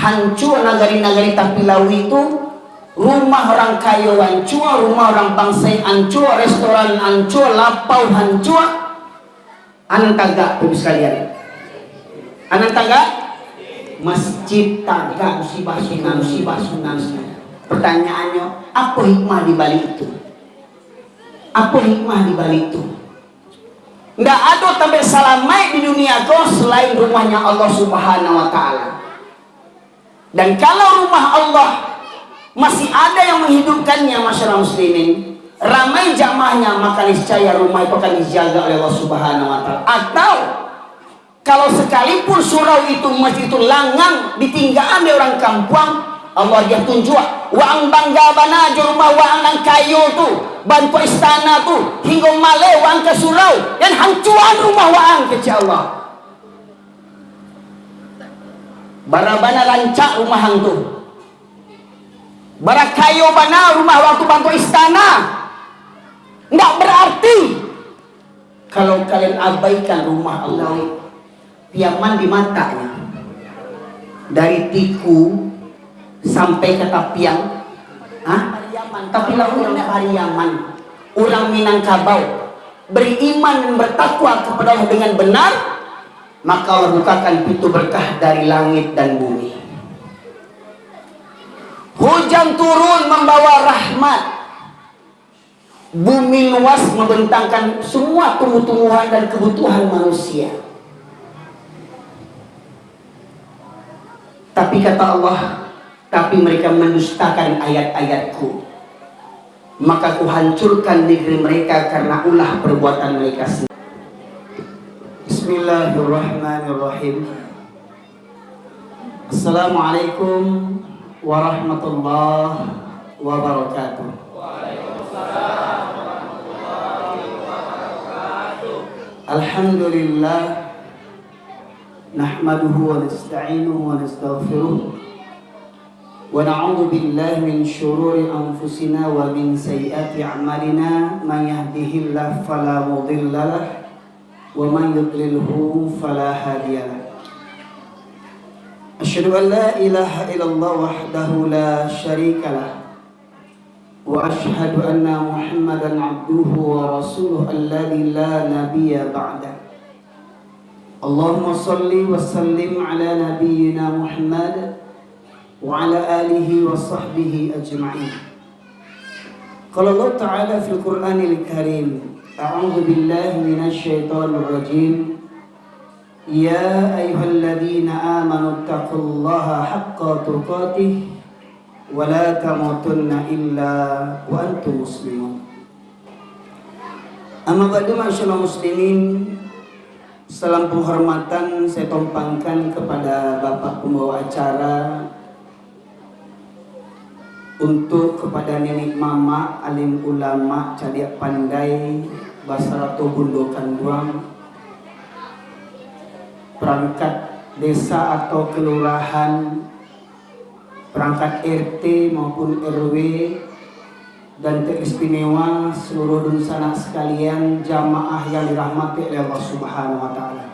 hancur nagari-nagari Tapilawi itu, rumah orang kaya hancur, rumah orang bangsa hancur, restoran hancur, lapau hancur. Anak tagak ibu sekalian, anak tagak masjid tagak, musibah sunan. Pertanyaannya, apa hikmah di balik itu? Apa hikmah di balik itu? Nggak ada sampai salamai di dunia kau selain rumahnya Allah Subhanahu wa Ta'ala. Dan kalau rumah Allah masih ada yang menghidupkannya, masyarakat muslimin, ramai jamaahnya, maka niscaya rumah itu akan dijaga oleh Allah Subhanahu wa Ta'ala. Atau kalau sekalipun surau itu, masjid itu langang ditinggalan oleh orang kampung, Allah dia tunjuk wang bangga bana rumah wang nang kayu tu, bantu istana tu, hingga male wang ke surau dan hancuran rumah wang kecil Allah. Barabana lancak rumah hang tu, barak kayu bana rumah wang tu bantu istana. Nggak berarti kalau kalian abaikan rumah Allah, piaman di matanya, dari tiku sampai ke tapiang, tapi lah orang Pariaman, orang Minangkabau beriman dan bertakwa kepada Allah dengan benar, maka Allah bukakan pintu berkah dari langit dan bumi. Hujan turun membawa rahmat, bumi luas membentangkan semua tumbuh-tumbuhan dan kebutuhan manusia. Tapi kata Allah, tapi mereka mendustakan ayat-ayatku, maka ku hancurkan negeri mereka karena ulah perbuatan mereka sendiri. Bismillahirrahmanirrahim. Assalamualaikum warahmatullahi wabarakatuh. Waalaikumsalam warahmatullahi wabarakatuh. Alhamdulillah, nahmaduhu wa nasta'inuhu wa nastaghfiruh. ونعوذ بالله من شرور أنفسنا ومن سيئات أعمالنا من يهده الله فلا مضل له ومن يضلله فلا هادي له أشهد أن لا إله إلا الله وحده لا شريك له وأشهد أن محمدا عبده ورسوله الذي لا نبي بعده اللهم صل وسلم على نبينا محمد وعلى آله وصحبه أجمعين. قال الله تعالى في القرآن الكريم أعوذ بالله من الشيطان الرجيم يا أيها الذين آمنوا اتقوا الله حق تقاته ولا تموتن إلا وأنتم مسلمون. Amma ba'du ma'asyiral muslimin, salam penghormatan saya tumpangkan kepada Bapak pembawa acara, untuk kepada nenek mama, alim ulama, cadiak pandai, Basarato Bundo Kanduang, perangkat desa atau kelurahan, perangkat RT maupun RW, dan teristimewa seluruh dunsana sekalian, jamaah yang dirahmati oleh Allah Subhanahu wa Ta'ala.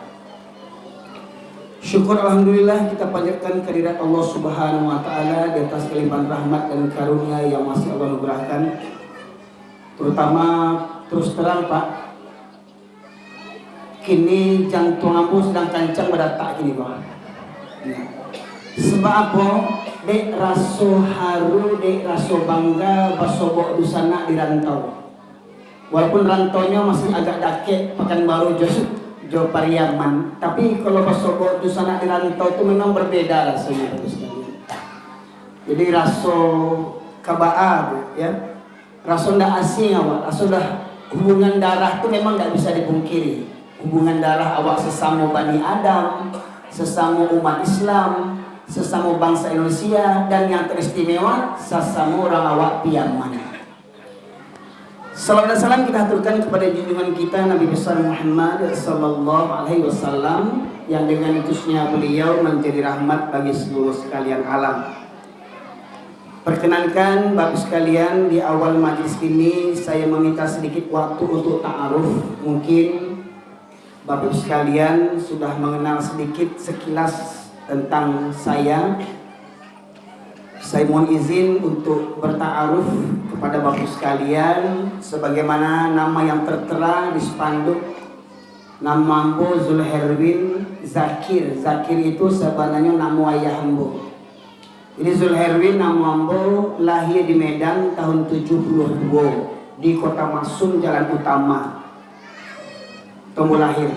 Syukur alhamdulillah kita panjatkan kehadirat Allah Subhanahu wa Ta'ala di atas kelimpahan rahmat dan karunia yang masih Allah anugerahkan. Terutama terus terang Pak, kini jantung ambu sedang kancang beratak kini Pak. Sebab apa? Dek raso haru, dek raso bangga basobok dusana di rantau. Walaupun rantaunya masih agak dakek, Pekanbaru Jo Pariaman, tapi kalau basobok dusana di rantau itu memang berbeda rasanya. Jadi raso kabaa ya, raso ndak asing awak, raso dah hubungan darah itu memang nggak bisa dipungkiri. Hubungan darah awak sesama Bani Adam, sesama umat Islam, sesama bangsa Indonesia, dan yang teristimewa sesama orang awak Piaman. Salam dan salam kita aturkan kepada junjungan kita Nabi besar Muhammad sallallahu alaihi wasallam, yang dengan utusnya beliau menjadi rahmat bagi seluruh sekalian alam. Perkenankan Bapak sekalian, di awal majlis ini saya meminta sedikit waktu untuk ta'aruf. Mungkin Bapak sekalian sudah mengenal sedikit sekilas tentang saya, Saya mohon izin untuk berta'aruf kepada Bapak sekalian sebagaimana nama yang tertera di spanduk. Nama ambo Zulherwin Zakir. Zakir itu sebenarnya nama ayah ambo. Ini Zulherwin nama ambo lahir di Medan tahun 72 di Kota Masum Jalan Utama. Tumbuh lahir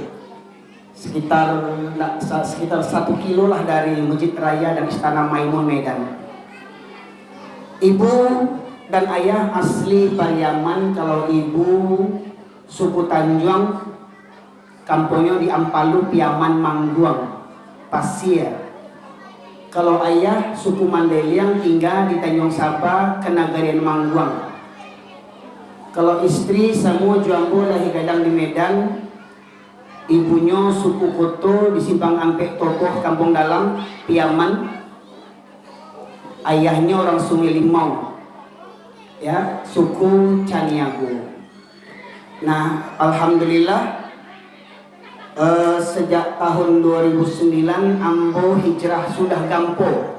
sekitar 1 kilo lah dari Masjid Raya dan Istana Maimun Medan. Ibu dan ayah asli Pariaman. Kalau ibu suku Tanjung, kampungnya di Ampalu, Piaman, Mangguang, Pasir. Kalau ayah suku Mandeliang tinggal di Tanjung Saba, Kenagarian, Mangguang. Kalau istri semua Juambo lahir gadang di Medan. Ibunya suku Koto di Simpang Ampek Tokoh, Kampung Dalam, Piaman. Ayahnya orang Sungai Limau, ya, suku Caniago. Nah, alhamdulillah sejak tahun 2009 ambo hijrah sudah gampo.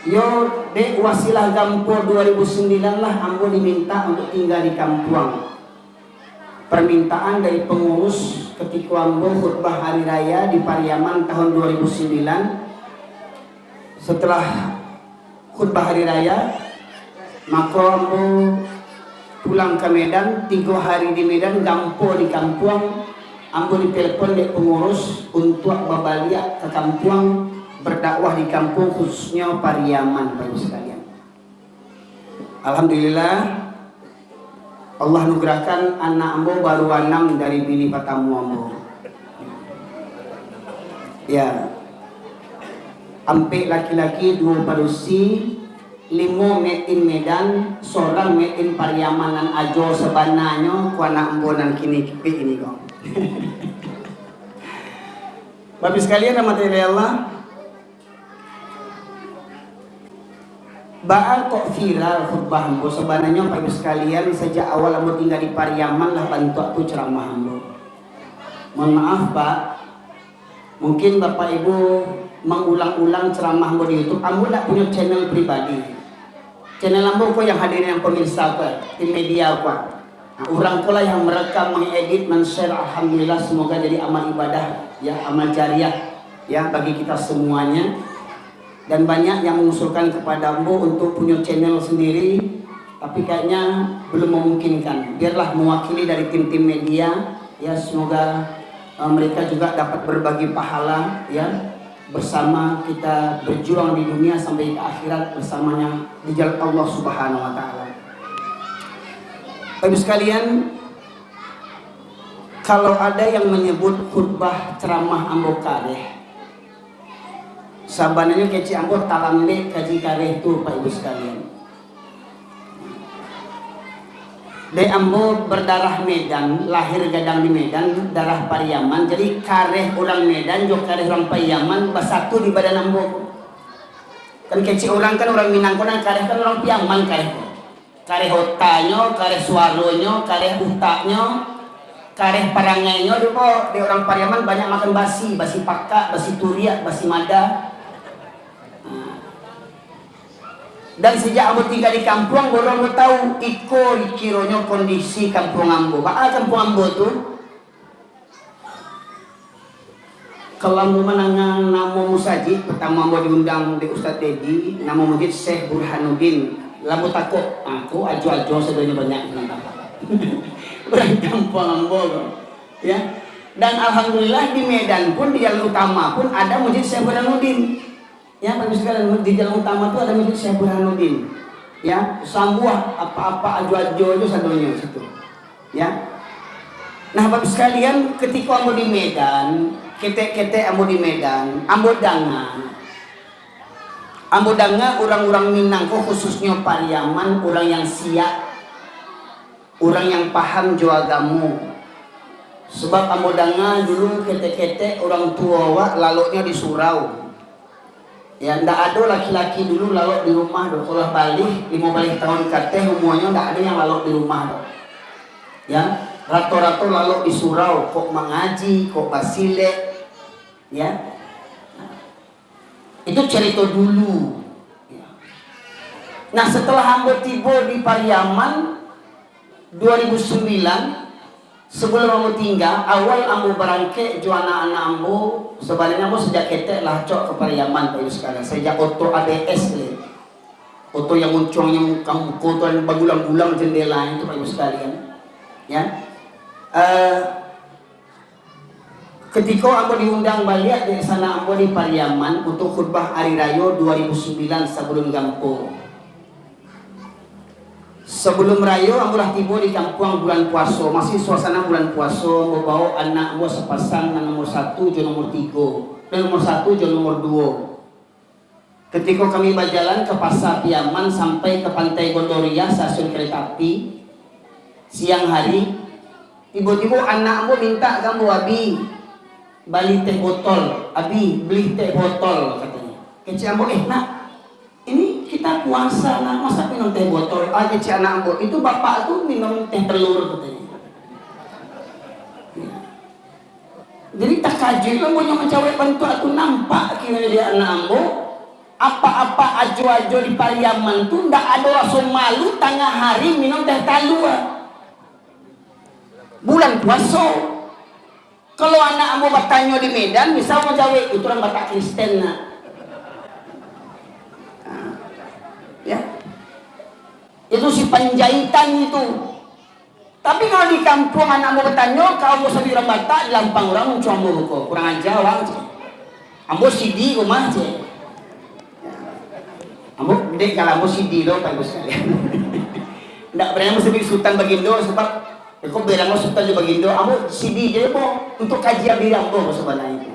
Yo dek wasilah gampo 2009 lah ambo diminta untuk tinggal di Kampuang. Permintaan dari pengurus ketika ambo khutbah hari raya di Pariaman tahun 2009. Setelah khutbah hari raya, maka ambo pulang ke Medan, 3 hari di Medan, gampo di Kampuang. Ambo ditelepon oleh pengurus untuk babaliak ke Kampuang, berdakwah di kampung khususnya Pariaman, Bapak sekalian. Alhamdulillah, Allah nugerahkan anak ambo baru 6 dari bini patamu ambo. Ya. Ampe laki-laki 2 parusi, 5 made in Medan, seorang made in Pariaman dan ajo sebananya ku anak ambonan kini kipik ini kok. Bapak sekalian rahmati Allah, baal kok viral khutbah ambo sebenarnya Bapak sekalian sejak awal ambo tinggal di Pariaman lah bantu aku ceramah ambo. Mohon maaf Pak, mungkin Bapak Ibu mengulang-ulang ceramah ambo di YouTube. Ambo tak punya channel pribadi. Channel ambo kok yang hadir yang pemirsa kok, tim media kok. Nah, orang kok lah yang merekam, mengedit, men-share. Alhamdulillah, semoga jadi amal ibadah, ya, amal jariah, ya, bagi kita semuanya. Dan banyak yang mengusulkan kepada ambo untuk punya channel sendiri, tapi kayaknya belum memungkinkan. Biarlah mewakili dari tim-tim media, ya, semoga mereka juga dapat berbagi pahala, ya. Bersama kita berjuang di dunia sampai ke akhirat bersamanya di jalan Allah Subhanahu wa taala. Bapak sekalian, kalau ada yang menyebut khutbah ceramah ambo kareh, sabananya keci ambo talambe kaji kareh itu Pak Ibu sekalian. Dari ambo berdarah Medan, lahir gadang di Medan, darah Pariaman. Jadi kareh orang Medan, jo kareh orang Pariaman, bersatu di badan ambo. Kan kecil orang kan orang Minang kan kareh kan orang Piaman kareh. Kareh otanyo, kareh suaronyo, kareh utaknyo, kareh parangainya dulu di orang Pariaman banyak makan basi, basi pakak, basi turiak, basi mada. Dan sejak ambo tinggal di kampung, orang ambo tahu iko kironya kondisi kampung ambo. Bakal kampung ambo tuh, kalau ambo menangan nama musajid, pertama ambo diundang di Ustadz Dedi, nama masjid Syekh Burhanuddin. Lalu takut, aku ajo-ajo sebenarnya banyak orang kampung ambo, ya. Dan alhamdulillah di Medan pun di jalan utama pun ada masjid Syekh Burhanuddin. Ya, Bapak sekalian, di jalan utama itu ada masjid Syekh Burhanuddin. Ya, sambuah apa-apa ajo-ajo itu satunya situ. Ya. Nah, Bapak sekalian, ketika ambo di Medan, kete-kete ambo di Medan, ambo danga orang-orang Minang kok khususnya Pariaman, orang yang siap, orang yang paham juagamu. Sebab ambo danga dulu kete-kete orang tua wak laloknya di surau. Ya, ndak ada laki-laki dulu lalok di rumah do. Kalau balik 15 tahun kateh umurnya ndak ada yang lalok di rumah do. Ya, rata-rata lalok di surau, kok mengaji, kok basile. Ya. Itu cerita dulu. Ya. Nah setelah ambo tiba di Pariaman 2009, sebelum ambo tinggal, awal ambo berangkat jo anak-anak ambo, sebenarnya ambo sejak ketek lah cok ke Pariaman Pak Ibu sekalian, sejak auto ABS le, auto yang uncong yang auto yang bagulang-gulang jendela itu Pak Ibu sekalian, ya. Ketika ambo diundang balik dari sana ambo di Pariaman untuk khutbah Hari Raya 2009 sebelum kampung. Sebelum raya ambo lah tiba di kampung bulan puasa, masih suasana bulan puasa, ambo bawa anak ambo sepasang nomor 1 jo nomor 3, dan nomor 1 jo nomor 2. Ketika kami berjalan ke Pasar Piaman sampai ke Pantai Gondoria stasiun kereta api siang hari, tiba-tiba anak ambo minta kamu abi beli teh botol, abi beli teh botol katanya. Kecil ambo nak ini kita puasa nak masa minum teh botol aja kecil anak ambo itu bapak tuh minum teh telur katanya. Ya. Jadi tak kaji ambo yang mencawai bantu aku nampak kira dia anak ambo apa-apa ajo-ajo di Pariaman tuh ndak ada rasa malu tengah hari minum teh talua bulan puasa. Kalau anak ambo bertanya di Medan, misal mau jawab itu orang Batak Kristen nak, ya, itu si penjahitan itu. Tapi kalau di kampung anak ambo bertanya, kalau mau sabi orang Batak, lampang orang cuma ambo kok kurang aja orang, ambo sidi rumah je, ambo gede kalau ambo sidi loh Pak Ibu sekalian. Ndak berani sabi Sultan Bagindo sebab kau bilang lo Sultan Bagindo, ambo CD jadi po untuk kajian diri ambo sebenarnya itu.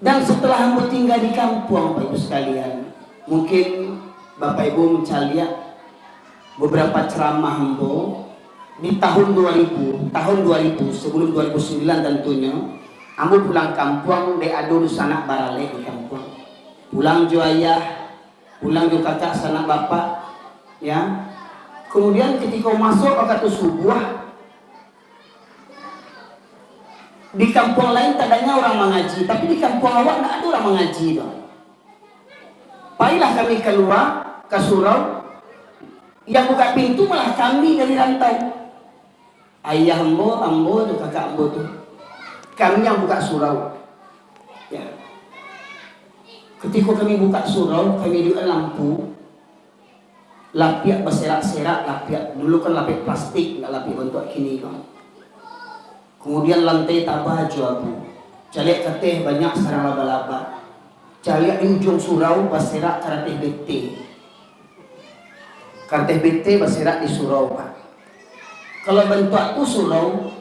Dan setelah ambo tinggal di kampung Pak Ibu sekalian, mungkin Bapak Ibu mencari beberapa ceramah ambo di tahun 2000 sebelum 2009 tentunya. Ambo pulang kampung de ado sanak barale di kampung. Pulang jo ayah, pulang jo kakak sanak bapak, ya. Kemudian ketika masuk waktu subuh di kampung lain tadanya orang mengaji, tapi di kampung awak tidak ada orang mengaji dong. Pailah kami keluar ke surau, yang buka pintu malah kami dari rantau. Ayah ambo tuh kakak ambo tuh, kami yang buka surau. Ya. Ketika kami buka surau, kami juga lampu. Lapiak berserak-serak, lapiak dulu kan lapiak plastik, nggak lapiak bentuk kini kan. Kemudian lantai tabah abu, caliak keteh banyak sarang laba-laba, caliak di ujung surau berserak karateh bete, karateh bete berserak di surau Pak. Kalau bentuk itu surau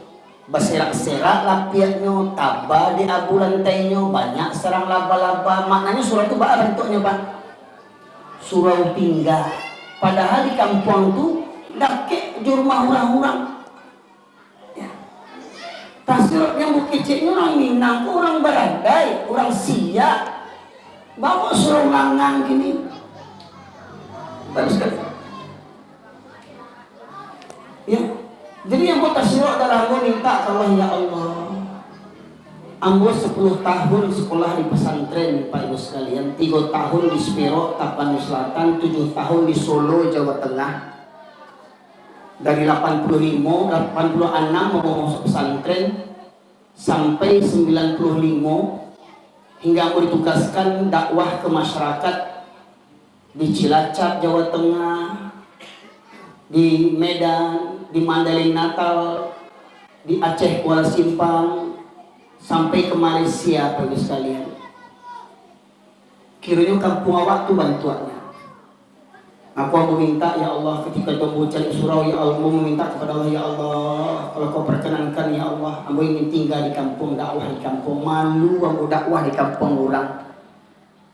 berserak-serak lapiaknya, tabah di abu lantainya, banyak sarang laba-laba, maknanya surau itu apa bentuknya Pak? Surau tinggal. Padahal di kampung tu dak di rumah orang-orang. Ya. Tasir yang bukeceknya orang Minang, orang Barandai, orang Siak, bawa surau langang gini. Bagus sekali. Ya. Jadi yang buat tasir adalah ambo minta Allah ya Allah. Ambo 10 tahun sekolah di pesantren Pak Ibu sekalian, 3 tahun di Spiro, Tapanuli Selatan, 7 tahun di Solo, Jawa Tengah. Dari 86 mau masuk pesantren sampai 95 hingga ambo ditugaskan dakwah ke masyarakat di Cilacap, Jawa Tengah, di Medan, di Mandalika Natal, di Aceh Kuala Simpang, sampai ke Malaysia Pak Ibu sekalian. Kiranya kampung awak tu bantuannya. Aku mau minta ya Allah ketika tunggu cari surau ya Allah, mau meminta kepada Allah ya Allah, kalau kau perkenankan ya Allah, aku ingin tinggal di kampung, dakwah di kampung. Malu aku dakwah di kampung orang.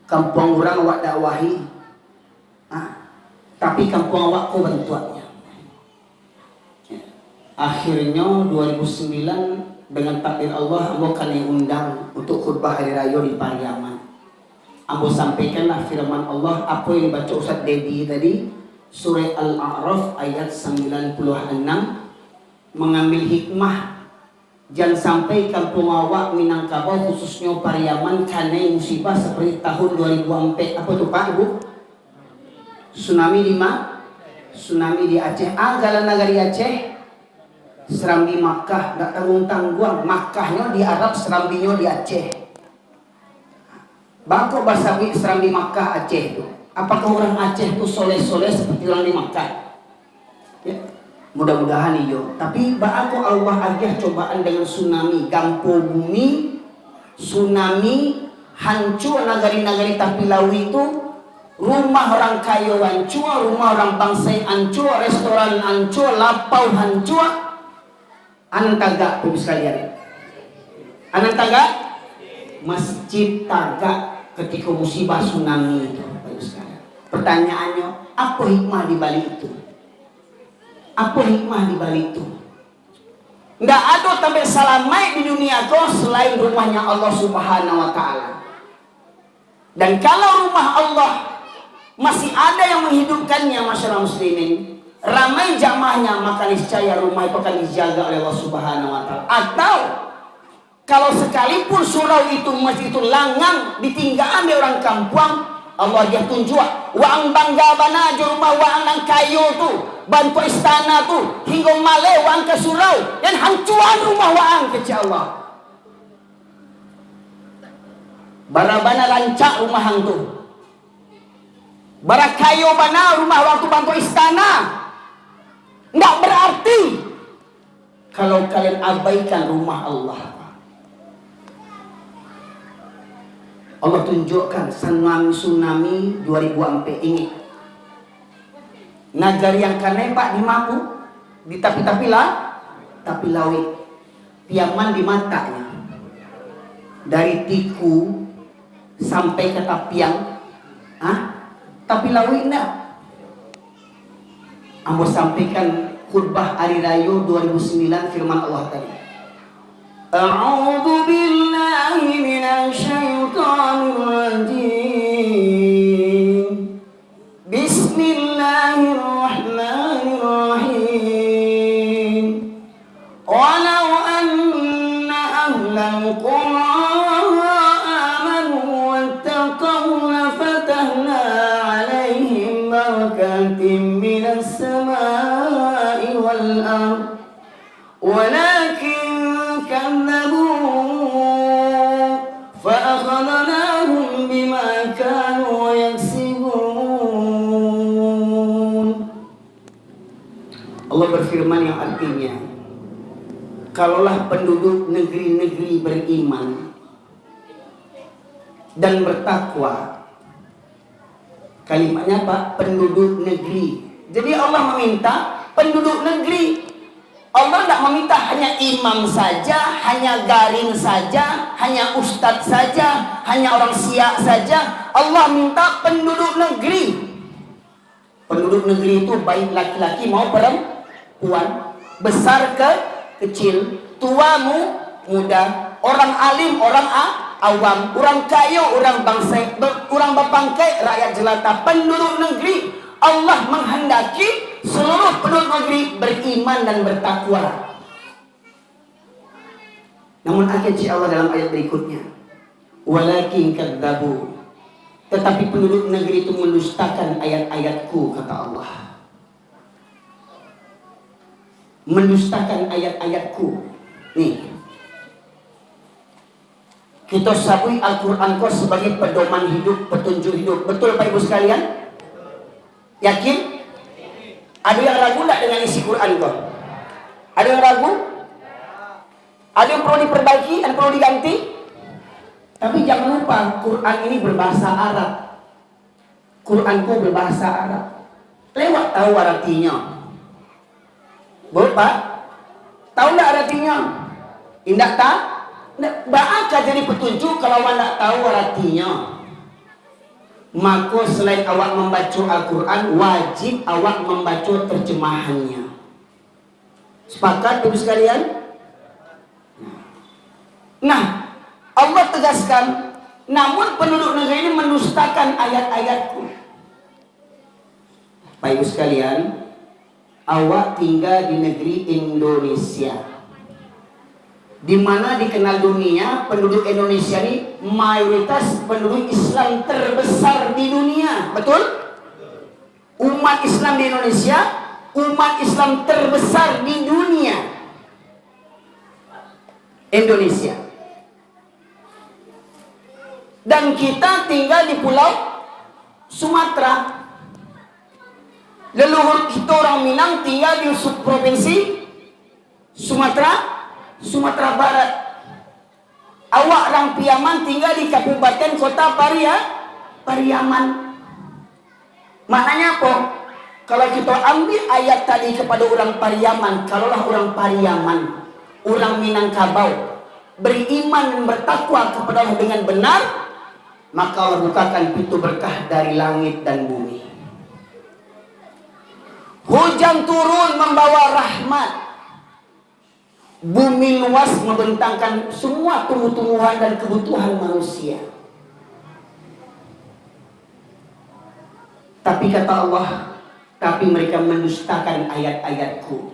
Kampung orang awak dakwahi. Tapi kampung awak kau bantuannya. Akhirnya 2009 dengan takdir Allah, ambo kan diundang untuk khutbah hari raya di Pariaman. Ambo sampaikanlah firman Allah apa yang dibaca Ustaz Dedi tadi, surah Al-A'raf ayat 96, mengambil hikmah Jangan sampai kampung awak Minangkabau khususnya Pariaman kena musibah seperti tahun 2004. Apa tuh Pak Ibu? Tsunami di mana? Tsunami di Aceh. Galan negari Aceh. Serambi Makkah, nggak tanggung-tanggung. Makkahnya di Arab, serambinya di Aceh. Bangkok basawi serambi Makkah Aceh itu. Apakah orang Aceh itu soleh-soleh seperti orang di Makkah? Ya. Mudah-mudahan iyo. Tapi bako Allah agih cobaan dengan tsunami, gampo bumi, tsunami, hancur nagari-nagari Tapilawi itu, rumah orang kaya hancur, rumah orang bangsa hancur, restoran hancur, lapau hancur. Anak tagak ibu sekalian. Anak tagak, masjid tagak ketika musibah tsunami itu, ibu sekalian. Pertanyaannya, apa hikmah di balik itu? Apa hikmah di balik itu? Nggak ada sampai salamai di dunia kau selain rumahnya Allah Subhanahu wa Ta'ala. Dan kalau rumah Allah masih ada yang menghidupkannya, masyarakat muslimin, ramai jamaahnya, maka niscaya rumah itu akan dijaga oleh Allah Subhanahu wa Ta'ala. Atau kalau sekalipun surau itu, masjid itu langang ditinggal oleh orang kampung, Allah dia tunjuk wang bangga bana rumah wang nang kayu tu, bantu istana tu, hingga male wang ke surau dan hancuan rumah wang kecil Allah. Barabana rancak rumah hang tu, barakayo bana rumah wang tu bantu istana. Nggak berarti kalau kalian abaikan rumah Allah. Allah tunjukkan tsunami 2004 ini. Nagari yang kanepak di Mapu, di Tapilawi, piaman di matanya. Dari Tiku sampai ke Tapiang, Tapilawi enggak. Ambo sampaikan khutbah Hari Raya 2009 firman Allah tadi. A'udzu billahi minasyaitonir rajim. Bismillahirrahmanirrahim. Walau anna ahlal qura amanu wattaqaw lafatahna 'alaihim barakatim minas samaa'i wal ardh. Walakin كذبوا فأخذناهم بما كانوا يكسبون. Allah berfirman yang artinya, kalaulah penduduk negeri-negeri beriman dan bertakwa. Kalimatnya apa? Penduduk negeri. Jadi Allah meminta penduduk negeri. Allah tidak meminta hanya imam saja, hanya garin saja, hanya ustadz saja, hanya orang Syiah saja. Allah minta penduduk negeri. Penduduk negeri itu baik laki-laki mau perempuan, besar ke kecil, tua muda, orang alim, orang awam, orang kaya, orang bangsa, orang bapangkai, rakyat jelata. Penduduk negeri Allah menghendaki seluruh penduduk negeri beriman dan bertakwa. Namun akhir Allah dalam ayat berikutnya, walakin kadzabu, tetapi penduduk negeri itu mendustakan ayat-ayatku, kata Allah. Mendustakan ayat-ayatku. Nih, kita sabui Al-Quran kau sebagai pedoman hidup, petunjuk hidup. Betul Pak Ibu sekalian? Yakin? Ada yang ragu tak dengan isi Quran kau? Ada yang ragu? Ada yang perlu diperbaiki, dan perlu diganti? Tapi jangan lupa, Quran ini berbahasa Arab. Quranku berbahasa Arab. Lewat tahu artinya. Boleh Pak? Tahu tak artinya? Indah tak? Bakal jadi petunjuk kalau anda tahu artinya. Maka selain awak membaca Al-Quran, wajib awak membaca terjemahannya. Sepakat Ibu sekalian? Nah, Allah tegaskan, namun penduduk negeri ini mendustakan ayat-ayatku. Pak Ibu sekalian, awak tinggal di negeri Indonesia. di mana dikenal dunia penduduk Indonesia ini mayoritas penduduk Islam terbesar di dunia, betul? Umat Islam di Indonesia, umat Islam terbesar di dunia, Indonesia. Dan kita tinggal di Pulau Sumatera. Leluhur kita orang Minang tinggal di provinsi Sumatera Barat. Awak orang Piaman tinggal di Kabupaten Kota Pariaman. Maknanya apa? Kalau kita ambil ayat tadi kepada orang Pariaman, kalaulah orang Pariaman, orang Minangkabau beriman dan bertakwa kepada Allah dengan benar, maka Allah bukakan pintu berkah dari langit dan bumi. Hujan turun membawa rahmat. Bumi luas membentangkan semua tumbuh-tumbuhan dan kebutuhan manusia. Tapi kata Allah, tapi mereka mendustakan ayat-ayatku,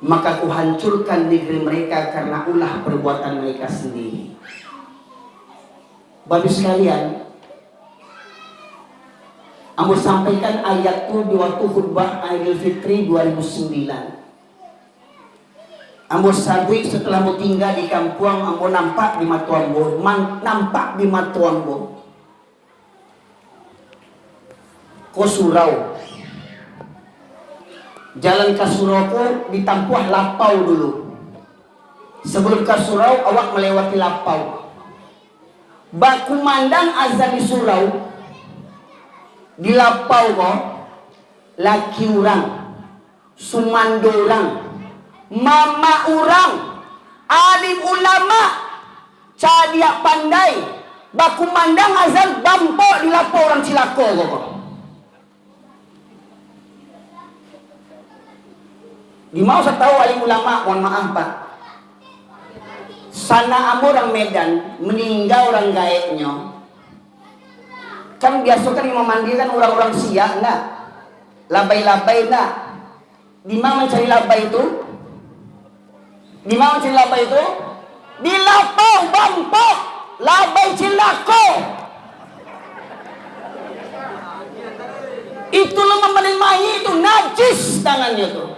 maka ku hancurkan negeri mereka karena ulah perbuatan mereka sendiri. Bapak sekalian, aku sampaikan ayatku di waktu khutbah Idul Fitri 2009. Ambo sabui setelah mau tinggal di kampung, ambo nampak di Matuambo, Ko surau. Jalan ke surau ko ditampuh lapau dulu. Sebelum ke surau awak melewati lapau. Baku mandang azan di surau. Di lapau ko laki orang, sumando orang, mama orang, alim ulama, cadia pandai, baku mandang azan bampo di lapau orang Cilako ko. Di mau saya tahu alim ulama, mohon maaf Pak. Sana amo orang Medan, meninggal orang gaeknya. Kan biasa kan yang memandikan orang-orang Siak, enggak? Labai-labai enggak? Di mana mencari labai itu? Di mana mencari labai itu? Di lapau bampo, labai Cilako. Itu lemah menemani itu najis tangannya tuh.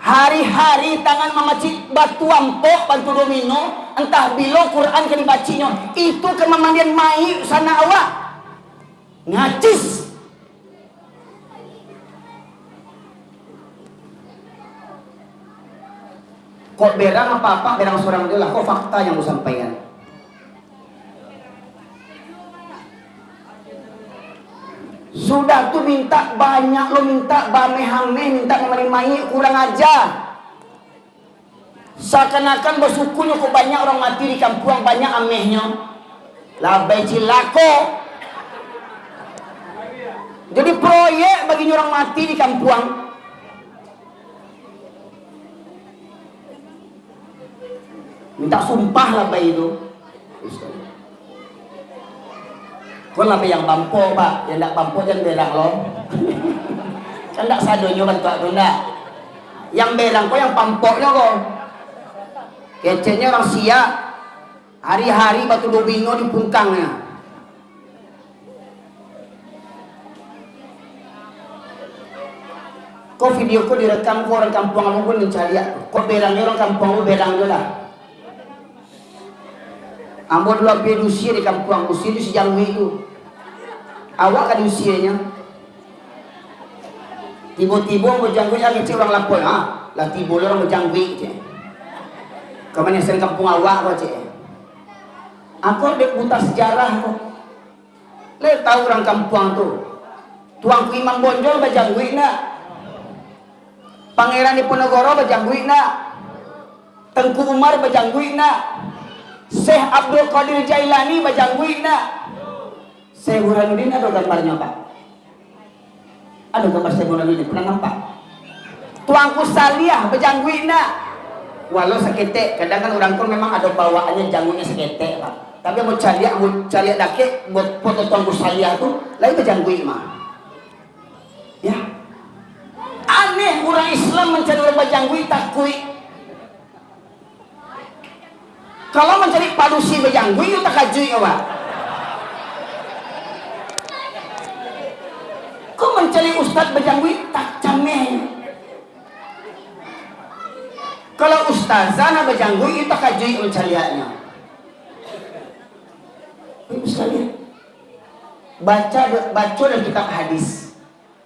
Hari-hari tangan memacik batu ampok, batu domino, entah bilo Quran ke dibacinya, itu kememandian mai sana awak najis. Kok berang apa-apa, berang seorang itu lah, kok fakta yang saya sampaikan. Sudah tuh minta banyak, lo minta bame-hame, minta menemani, kurang aja. Seakan-akan bersyukurnya kok banyak orang mati di kampung, banyak amehnya. Labai Cilako. Jadi proyek bagi orang mati di kampung. Minta sumpah labai itu. Kau lah yang bampo Pak, yang tak bampo jangan berak lo. Kan tak sadonyo kan tuak tunda. Yang berang kau yang pampoknya kau. Kecenya orang Siak. Hari-hari batu domino di pungkangnya. Kau video kau direkam kau orang kampung kamu pun mencari. Kau berangnya orang kampung lu berang je lah. Ambo dulu ambil usia di kampung, usia itu sejauh itu. Awak kan usianya. Tiba-tiba mau jangkui lagi orang lapor, lah tiba orang mau jangkui je. Kemana sen kampung awak kau je? Aku dek buta sejarah kau. Le tahu orang kampung tu. Tuanku Imam Bonjol berjangkui nak. Pangeran Diponegoro berjangkui nak. Tengku Umar berjangkui nak. Syekh Abdul Qadir Jailani bajangguin nak. Syekh Burhanuddin ada gambarnya Pak? Ada gambar Syekh Burhanuddin, pernah nampak? Tuangku Saliyah bajangguin nak. Walau seketek, kadang kan orang pun memang ada bawaannya janggunya seketek Pak. Tapi mau cari dake buat foto tonggu saya tuh lain berjanggui mah. Ya. Aneh orang Islam mencari orang berjanggui takui. Kalau mencari padusi berjanggui itu tak kajui ya, Pak. Kau mencari ustad berjanggui tak cameh. Kalau ustazah nak berjanggui itu tak kajui mencariannya. Sekalian baca dalam kitab hadis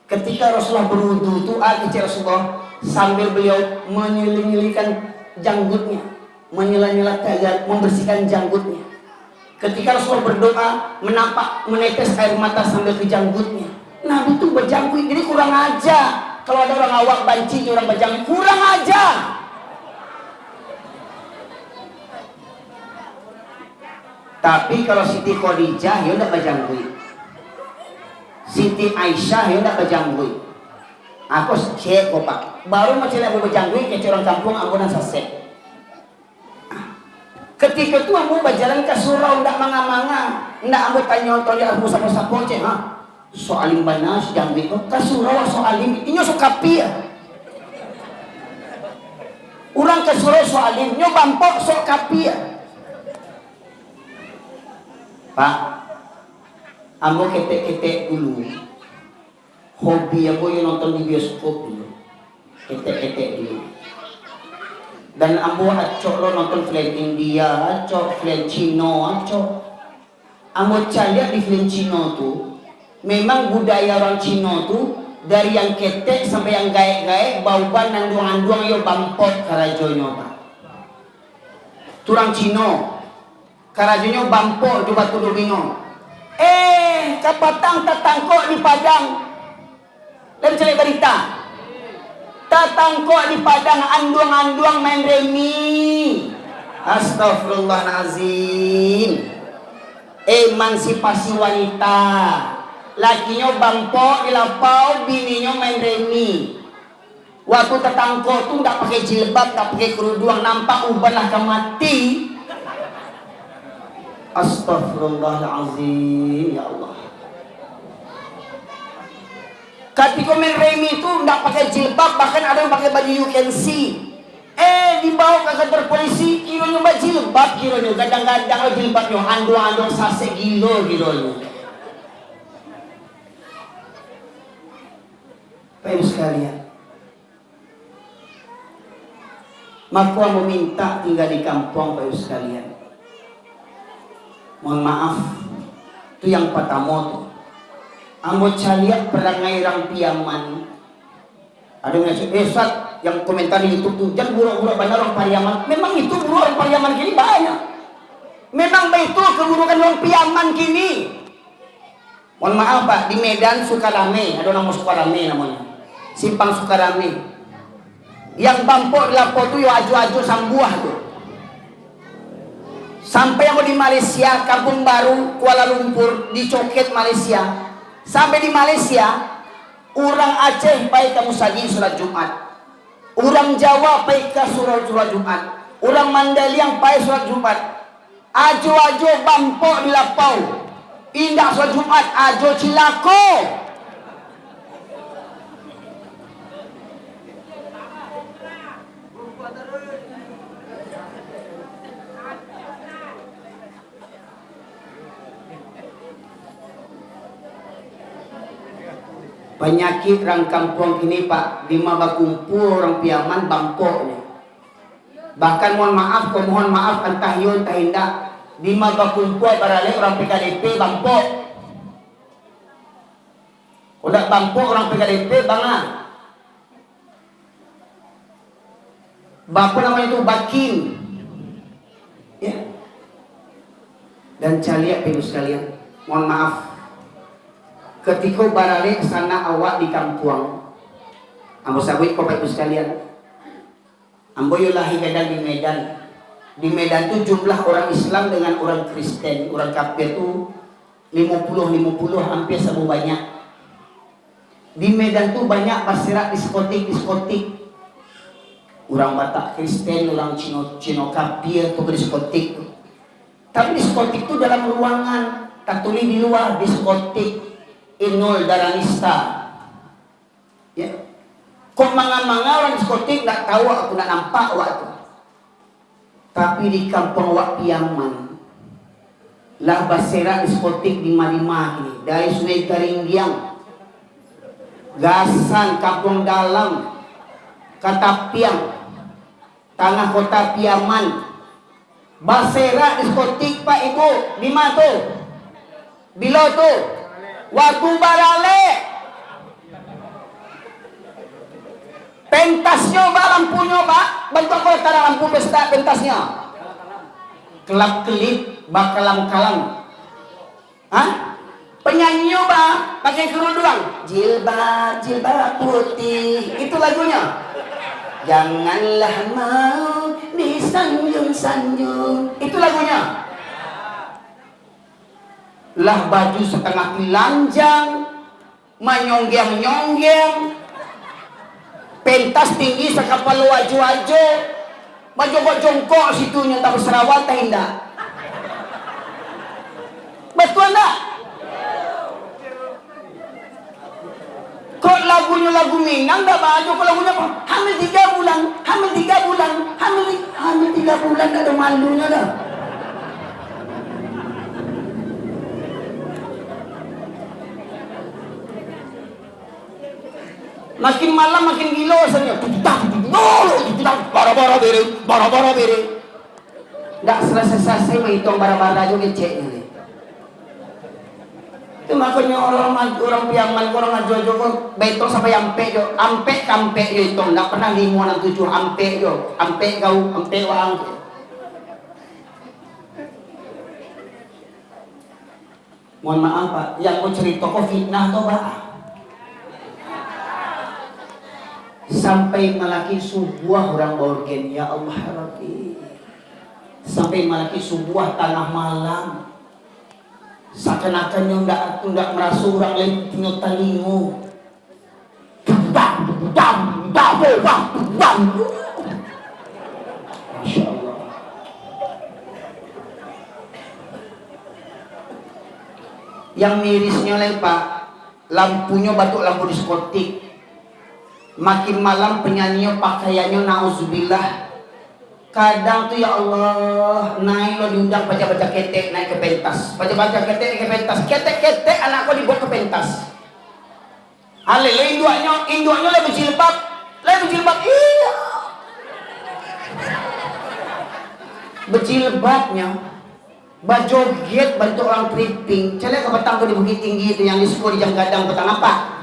ketika Rasulullah berwudu itu Rasulullah sambil beliau menyelilikan janggutnya, menyela-nyela membersihkan janggutnya. Ketika Rasulullah berdoa menetes air mata sambil ke janggutnya. Nabi itu berjanggut, jadi kurang aja kalau ada orang awak banci orang berjanggut, kurang aja. Tapi kalau Siti Khadijah ya udah berjanggui, Siti Aisyah ya udah berjanggui. Aku cek kok Pak, baru macam aku berjanggui ke orang kampung ambunan sasek. Ketika itu aku berjalan ke surau ndak manga-manga, ndak aku tanya aku sama-sama poce ha. Soalim banas janggui kok ke surau soalim inyo sokapi ya. Urang ke surau soalim nyo bampok sokapi ya. Pak, ambo ketek-ketek dulu. Hobi aku yang nonton di bioskop dulu. Ketek-ketek dulu. Dan ambo acok lo nonton film India, acok film Cina, acok. Ambo lihat di film Cina tuh, memang budaya orang Cina tuh dari yang ketek sampai yang gaek-gaek, bauban nanduang-nanduang yo bampot karajonyo Pak. Turang Cina. Karajonyo bampok coba tuduh bingung. Kapatang tatangkok di Padang. Dan cari berita. Tatangkok di Padang anduang-anduang main remi. Astagfirullahalazim. Emansipasi wanita. Lakinya bampok di lapau, bininya main remi. Waktu tatangkok tuh nggak pakai jilbab, nggak pakai kerudung, nampak uban lah mati. Astagfirullahalazim, ya Allah. Ketika main remi itu tidak pakai jilbab, bahkan ada yang pakai baju you can see. Dibawa ke kantor polisi, kira nyoba jilbab, kira nyoba gadang-gadang lo jilbabnya, andong-andong sase gilo. Baik sekalian, maka meminta tinggal di kampung, Baik sekalian. Mohon maaf, itu yang pertama tuh. Ambo caliat perangai orang piaman. Ada yang Ustaz yang komentar di YouTube tuh, jangan buruk-buruk benar orang Pariaman. Memang itu buruk orang Pariaman kini banyak. Memang itu keburukan orang piaman kini. Mohon maaf Pak, di Medan Sukarame, ada nama Sukarame namanya. Simpang Sukarame. Yang bampok lapo tuh yo aju-aju sambuah tuh. Sampai yang di Malaysia, Kampung Baru, Kuala Lumpur, di Coket Malaysia. Sampai di Malaysia, orang Aceh baik kamu saji sholat Jumat, orang Jawa baik ke sholat Jumat, orang Mandailing baik sholat Jumat. Ajo bampok di lapau, indah sholat Jumat, ajo cilako. Penyakit orang kampung ini Pak, di mana kumpul orang piaman bangkoknya. Bahkan mohon maaf entah yo entah indah, di mana kumpul barale orang PKDP bangkok. Udah bangkok orang PKDP bangan. Bapak namanya itu Bakin. Ya. Dan caliak ibu sekalian, mohon maaf. Ketika barale sana awak di kampung, ambo sabui kau ibu sekalian, ambo yo lahir di Medan. Di Medan itu jumlah orang Islam dengan orang Kristen, orang kafir itu 50 hampir sama banyak. Di Medan tuh banyak pasirak diskotik. Orang Batak Kristen, orang Cino kafir tuh diskotik. Tapi diskotik itu dalam ruangan, tak tulis di luar diskotik Inul Daranista. Ya. Kok manga-manga orang diskotik nggak tahu, aku nak nampak waktu. Tapi di kampung Wak Piaman, lah basera diskotik di Malima ini, dari Sungai Karinggiang, Gasan, Kampung Dalam, Katapiang, Tanah Kota Piaman, basera diskotik Pak Ibu, di mana tuh? Bila tuh? Waktu Barale. Pentasnya Pak, lampunya Pak, bentuk kalau tak ada lampu pesta pentasnya. Kelap-kelip, bakalam-kalam. Hah? Penyanyi Pak, pakai kerudung, jilbab, jilbab putih. Itu lagunya. Janganlah mau disanjung-sanjung. Itu lagunya. Lah baju setengah telanjang, menyonggeng-nyonggeng, pentas tinggi sekapal waju-waju, baju jongkok situnya tak berserawat tak indah. Betul tak? Kok lagunya lagu Minang tak baju, kok lagunya apa? Hamil 3 bulan, hamil 3 bulan, hamil 3 bulan, tak ada malunya dah. Makin malam makin gila rasanya. Bara-bara bere. Nggak selesai-selesai menghitung bara-bara aja ngeceknya nih. Itu makanya orang Piaman, orang ngajo-ngajo kok betong sampai ampe jo, ampe kampe jo itu. Nggak pernah 5 6 7 ampe jo, ampe kau, ampe wang. Mohon maaf Pak, yang mau cerita kok fitnah toh Pak. Sampai melaki sebuah orang organ, ya Allah Rabbi. Sampai melaki sebuah tengah malam, seakan-akan yang tidak merasa orang lain tinggal talingu. Masya Allah. Yang mirisnya lagi Pak, lampunya batuk lampu diskotik. Makin malam penyanyinya pakaiannya nauzubillah. Kadang tuh ya Allah, naik lo diundang baca-baca ketek naik ke pentas. Baca-baca ketek naik ke pentas. Ketek-ketek anakku dibawa ke pentas. Alele induaknya lebih jilbab. Iya. Berjilbabnya bajoget bentuk orang tripping. Celek ke petang tuh di Bukit Tinggi itu yang di sekolah di Jam Gadang petang apa?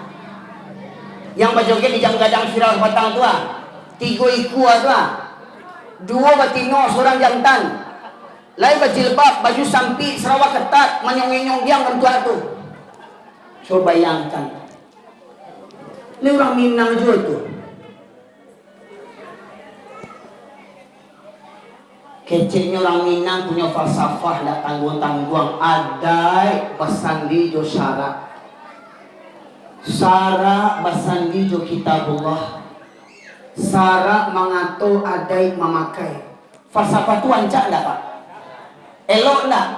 Yang bajoget di Jam Gadang viral petang tua, 3 ikua tua, 2 batino, seorang jantan, lain berjilbab, baju sampi, Sarawak ketat, menyong-nyong bentuk itu. So bayangkan, ini orang Minang juga tuh. Kecilnya orang Minang punya falsafah, tak tanggung-tanggung, adai pasandi jo syarat. Sara basandi jo kitabullah. Sara mengatur adai memakai. Falsafah tu ancak enggak Pak? Elok enggak?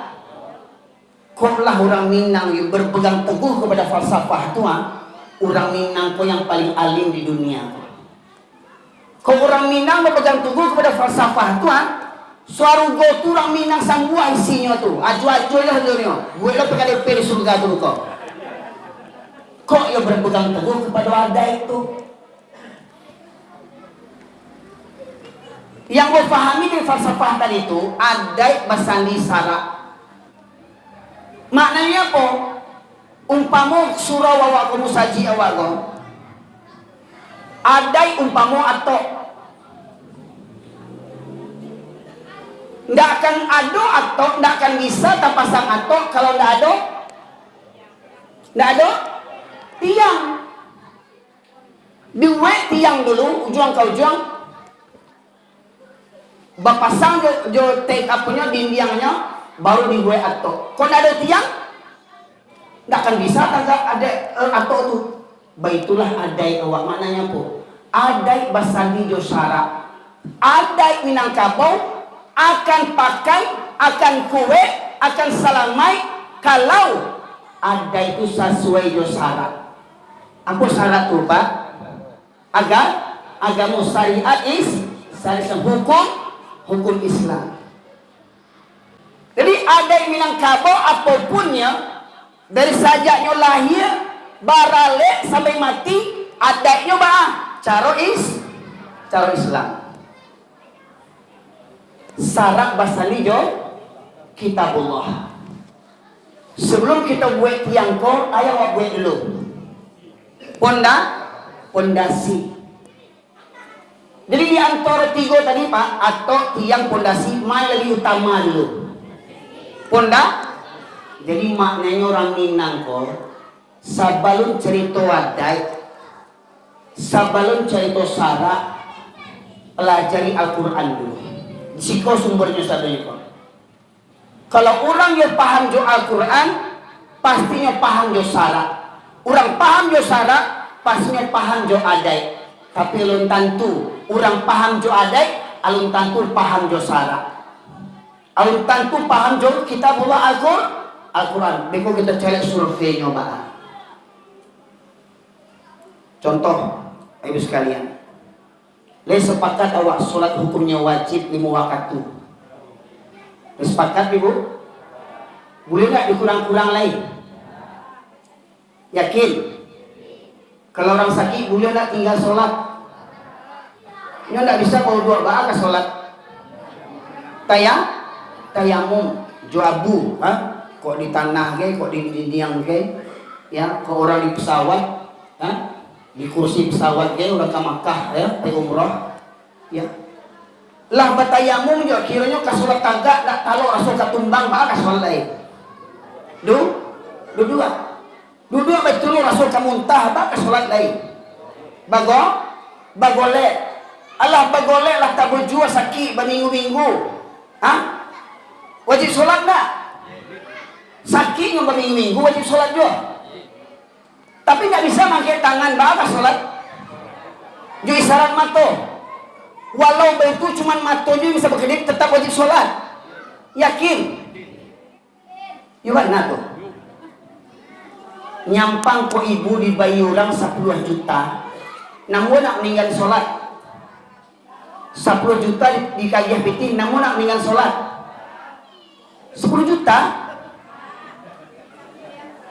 Koklah orang Minang yang berpegang teguh kepada falsafah tu, orang Minang ko yang paling alim di dunia. Kok orang Minang berpegang teguh kepada falsafah tu, suarugo tu orang Minang sambua isinya tu. Aju-aju lah dunia. Gue lo pegang DP di surga tu kok. Kok yang berpegang teguh kepada adai itu? Yang gue pahami dari falsafah tadi itu, adai basandi sara. Maknanya apa? Umpamo surah wawa kamu saji awago. Adai umpamo atau nggak akan ado atau nggak akan bisa tak pasang atau kalau nggak ado tiang. Diwek tiang dulu, ujung ke ujung. Bapasang jo take apanya dindingnya, baru diwek atau. Kalau nggak ada tiang, nggak akan bisa tak ada atau tuh. Baitulah adai awak, maknanya po. Adai basandi jo syarat. Adai Minangkabau akan pakai akan kue, akan salamai kalau ada itu sesuai jo syarat. Apa syarat tu Pak? Agar agama syariat syariat hukum Islam. Jadi ada yang Minangkabau apapunnya dari sajaknya lahir barale sampai mati adatnya cara Islam. Syarat basali jo kitabullah. Sebelum kita buat tiang kor, ayah buat dulu. Pondasi. Jadi di antara tiga tadi Pak, atau tiang pondasi, mana lebih utama dulu? Jadi maknanya orang Minang kor, sabalun cerita adat, sabalun cerita syarat, pelajari Al-Quran dulu. Jika sumbernya satu itu. Kalau orang yang paham jo Al-Quran, pastinya paham jo syarat. Orang paham jo syarat, pastinya paham jo adat. Tapi alun tentu, orang paham jo adat, alun tentu paham jo syarat. Alun tentu paham jo kitabullah Al-Quran. Beko kita cari surveinya Pak. Contoh, ibu sekalian. Le sepakat awak solat hukumnya wajib 5 waktu. Sepakat ibu? Boleh nggak dikurang-kurang lain? Yakin? Kalau orang sakit boleh nggak tinggal sholat? Ini nggak bisa kalau 2 ke sholat. Tayamum, juabu, kok di tanah ke, kok di dinding ke, ya, kok orang di pesawat, di kursi pesawat ke, orang ke Makkah, ya, ke umrah, ya. Lah batayamum jo kiranya ka sholat kagak dak kalau rasul katumbang ba ka sholat lain. Dua betul rasul kamuntah ba ka sholat lain. Bagole. Allah bagole lah tak berjua sakit berminggu-minggu. Wajib sholat tak? Sakitnya berminggu-minggu wajib sholat juga. Tapi nggak bisa pakai tangan ba ka sholat. Jo isyarat mato. Walau itu cuma matonya bisa berkedip tetap wajib sholat. Yakin? Gimana tuh? Nyampang ko ibu dibayi orang 10 juta. Namun nak meninggal sholat. 10 juta dikagih piti. Namun nak meninggal sholat. 10 juta?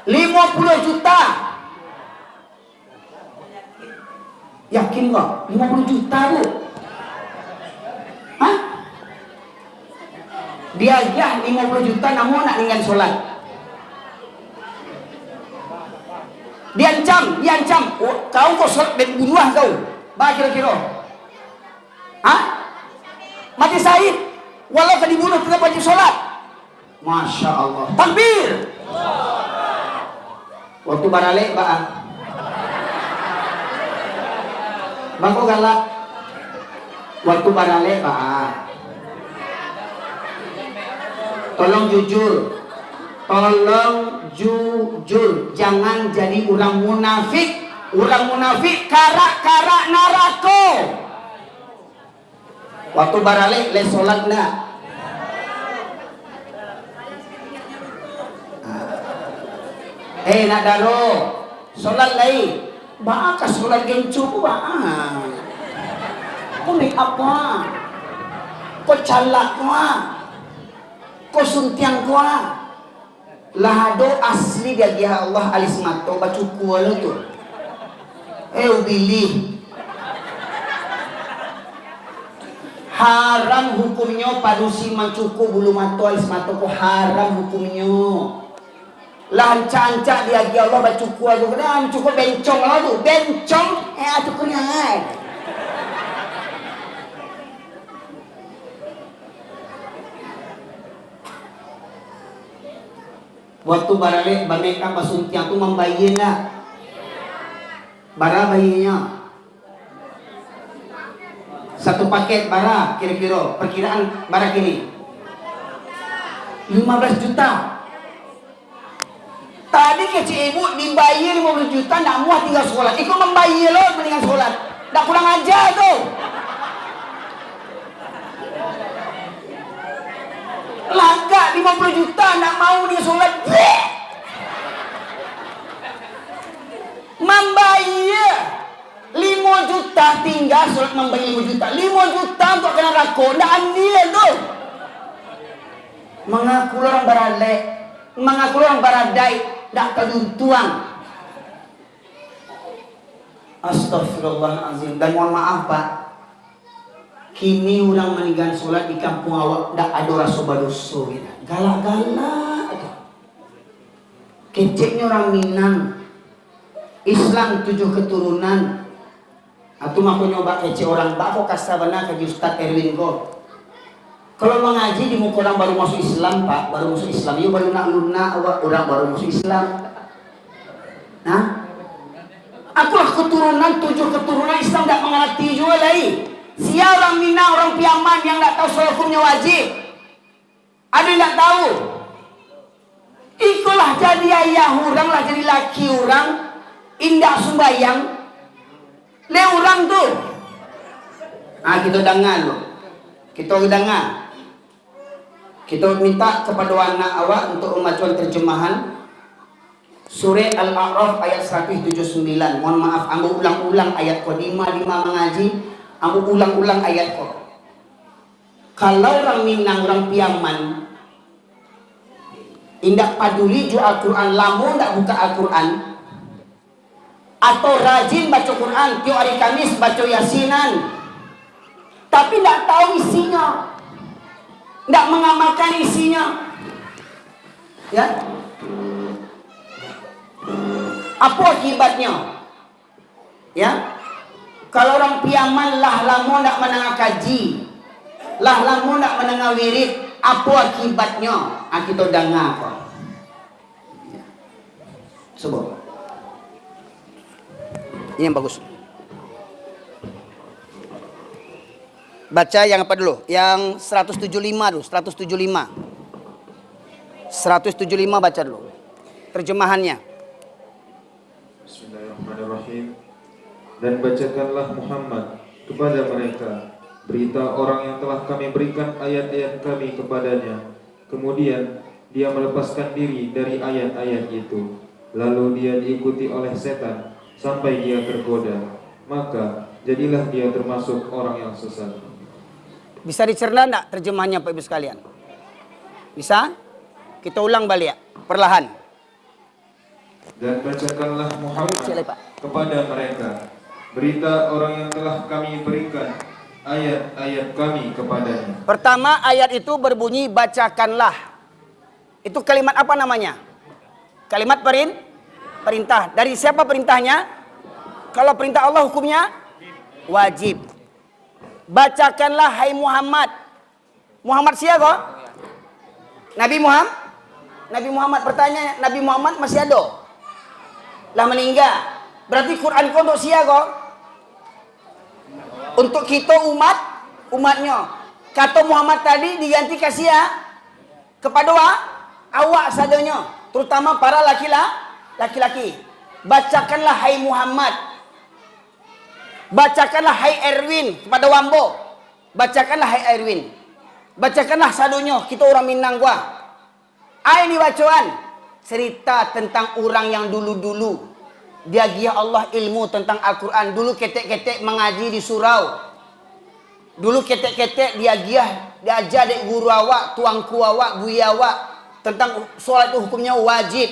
50 juta. Yakin kok? 50 juta bu? Dia aja 50 juta namun nak dengan sholat. Diancam. Kau kok sholat dan bunuh kau. Bah kira-kira. Mati syahid. Walau kau dibunuh tetap wajib sholat. Masya Allah. Takbir. Waktu baralik Bang kok galak. Waktu baralik Tolong jujur, jangan jadi orang munafik. Orang munafik karak-karak narako. Waktu baralik le sholat nak. Nak daro sholat lain. Ka sholat gencu Kau make up kau calak kau suntiang lahado asli dia Allah alis mato bacuku lo tu ubili haram hukumnya padusi mancuku bulu mato alis mato ko haram hukumnya lanca-anca dia Allah bacuku aku kena cukup bencong lah tu bencong aku kena waktu barale bameka pasuntiang tu membayi nak bara bayinya satu paket bara kira-kira perkiraan bara kini 15 juta tadi kecil ibu dibayi 15 juta nak muat tinggal sekolah ikut membayi lo mendingan sekolah dah kurang aja tuh lah 50 juta nak mau dia sholat. Membayar 5 juta tinggal sholat membayar 5 juta. 5 juta untuk kena rako. Ndak andil tu. Mengaku orang baradai, mengaku orang baradai, ndak keduntuan. Astagfirullahaladzim. Dan mohon maaf Pak, kini orang meninggal sholat di kampung awak ndak ada rasa badoso gitu. Galak-galak. Keceknya orang Minang. Islam 7 keturunan. Aku mau nyoba kece orang bako kasabana ke Ustaz Erwin ko. Kalau mengaji di muka orang baru masuk Islam Pak, baru masuk Islam. Yo baru nak luna orang baru masuk Islam. Nah, akulah keturunan 7 keturunan Islam tak mengerti juga lagi. Sia orang Minang, orang Piaman yang tak tahu soal hukumnya wajib. Ada yang tak tahu. Ikulah jadi ayah orang lah, jadi laki orang. Indah sumbayang. Le orang tu. Ah kita dengar loh. Kita dengar. Kita minta kepada anak awak untuk memajukan terjemahan Surah Al-A'raf ayat 179. Mohon maaf, ambo ulang-ulang ayat ko. Lima mengaji, ambo ulang-ulang ayat ko. Kalau orang Minang, orang Piaman indak paduli ju Al-Quran, lamun ndak buka Al-Quran, atau rajin baca Quran, tiap hari Kamis baca Yasinan, tapi ndak tahu isinya, ndak mengamalkan isinya, ya. Apa akibatnya? Ya, kalau orang Piaman lah lama nak menengah kaji, lah lama nak menengah wirid, apa akibatnya? Kita dengar apa? Sebut. Ini yang bagus. Baca yang apa dulu? Yang 175 dulu, 175. 175 baca dulu. Terjemahannya. Bismillahirrahmanirrahim. Dan bacakanlah Muhammad kepada mereka berita orang yang telah kami berikan ayat-ayat kami kepadanya. Kemudian dia melepaskan diri dari ayat-ayat itu. Lalu dia diikuti oleh setan sampai dia tergoda. Maka jadilah dia termasuk orang yang sesat. Bisa dicerna enggak terjemahannya Pak Ibu sekalian? Bisa? Kita ulang balik ya, perlahan. Dan bacakanlah Muhammad kepada mereka berita orang yang telah kami berikan ayat-ayat kami kepadanya. Pertama ayat itu berbunyi bacakanlah. Itu kalimat apa namanya? Kalimat perintah. Dari siapa perintahnya? Kalau perintah Allah hukumnya wajib. Bacakanlah hai Muhammad. Muhammad siapa? Nabi Muhammad? Nabi Muhammad, pertanyaan, Nabi Muhammad masih ada? Lah meninggal. Berarti Quran kau untuk siapa? Untuk kita umatnya. Kata Muhammad tadi diganti kasih ya kepada awak sadanya, terutama para laki-laki. Bacakanlah hai Muhammad. Bacakanlah hai Erwin kepada Wambo. Bacakanlah hai Erwin. Bacakanlah sadonyo, kita orang Minang gua. Ini bacaan cerita tentang orang yang dulu-dulu dia giah Allah ilmu tentang Al-Quran. Dulu ketek-ketek mengaji di surau. Dulu ketek-ketek dia giah, dia ajar dek guru awak, tuangku awak, buya awak tentang solat itu hukumnya wajib,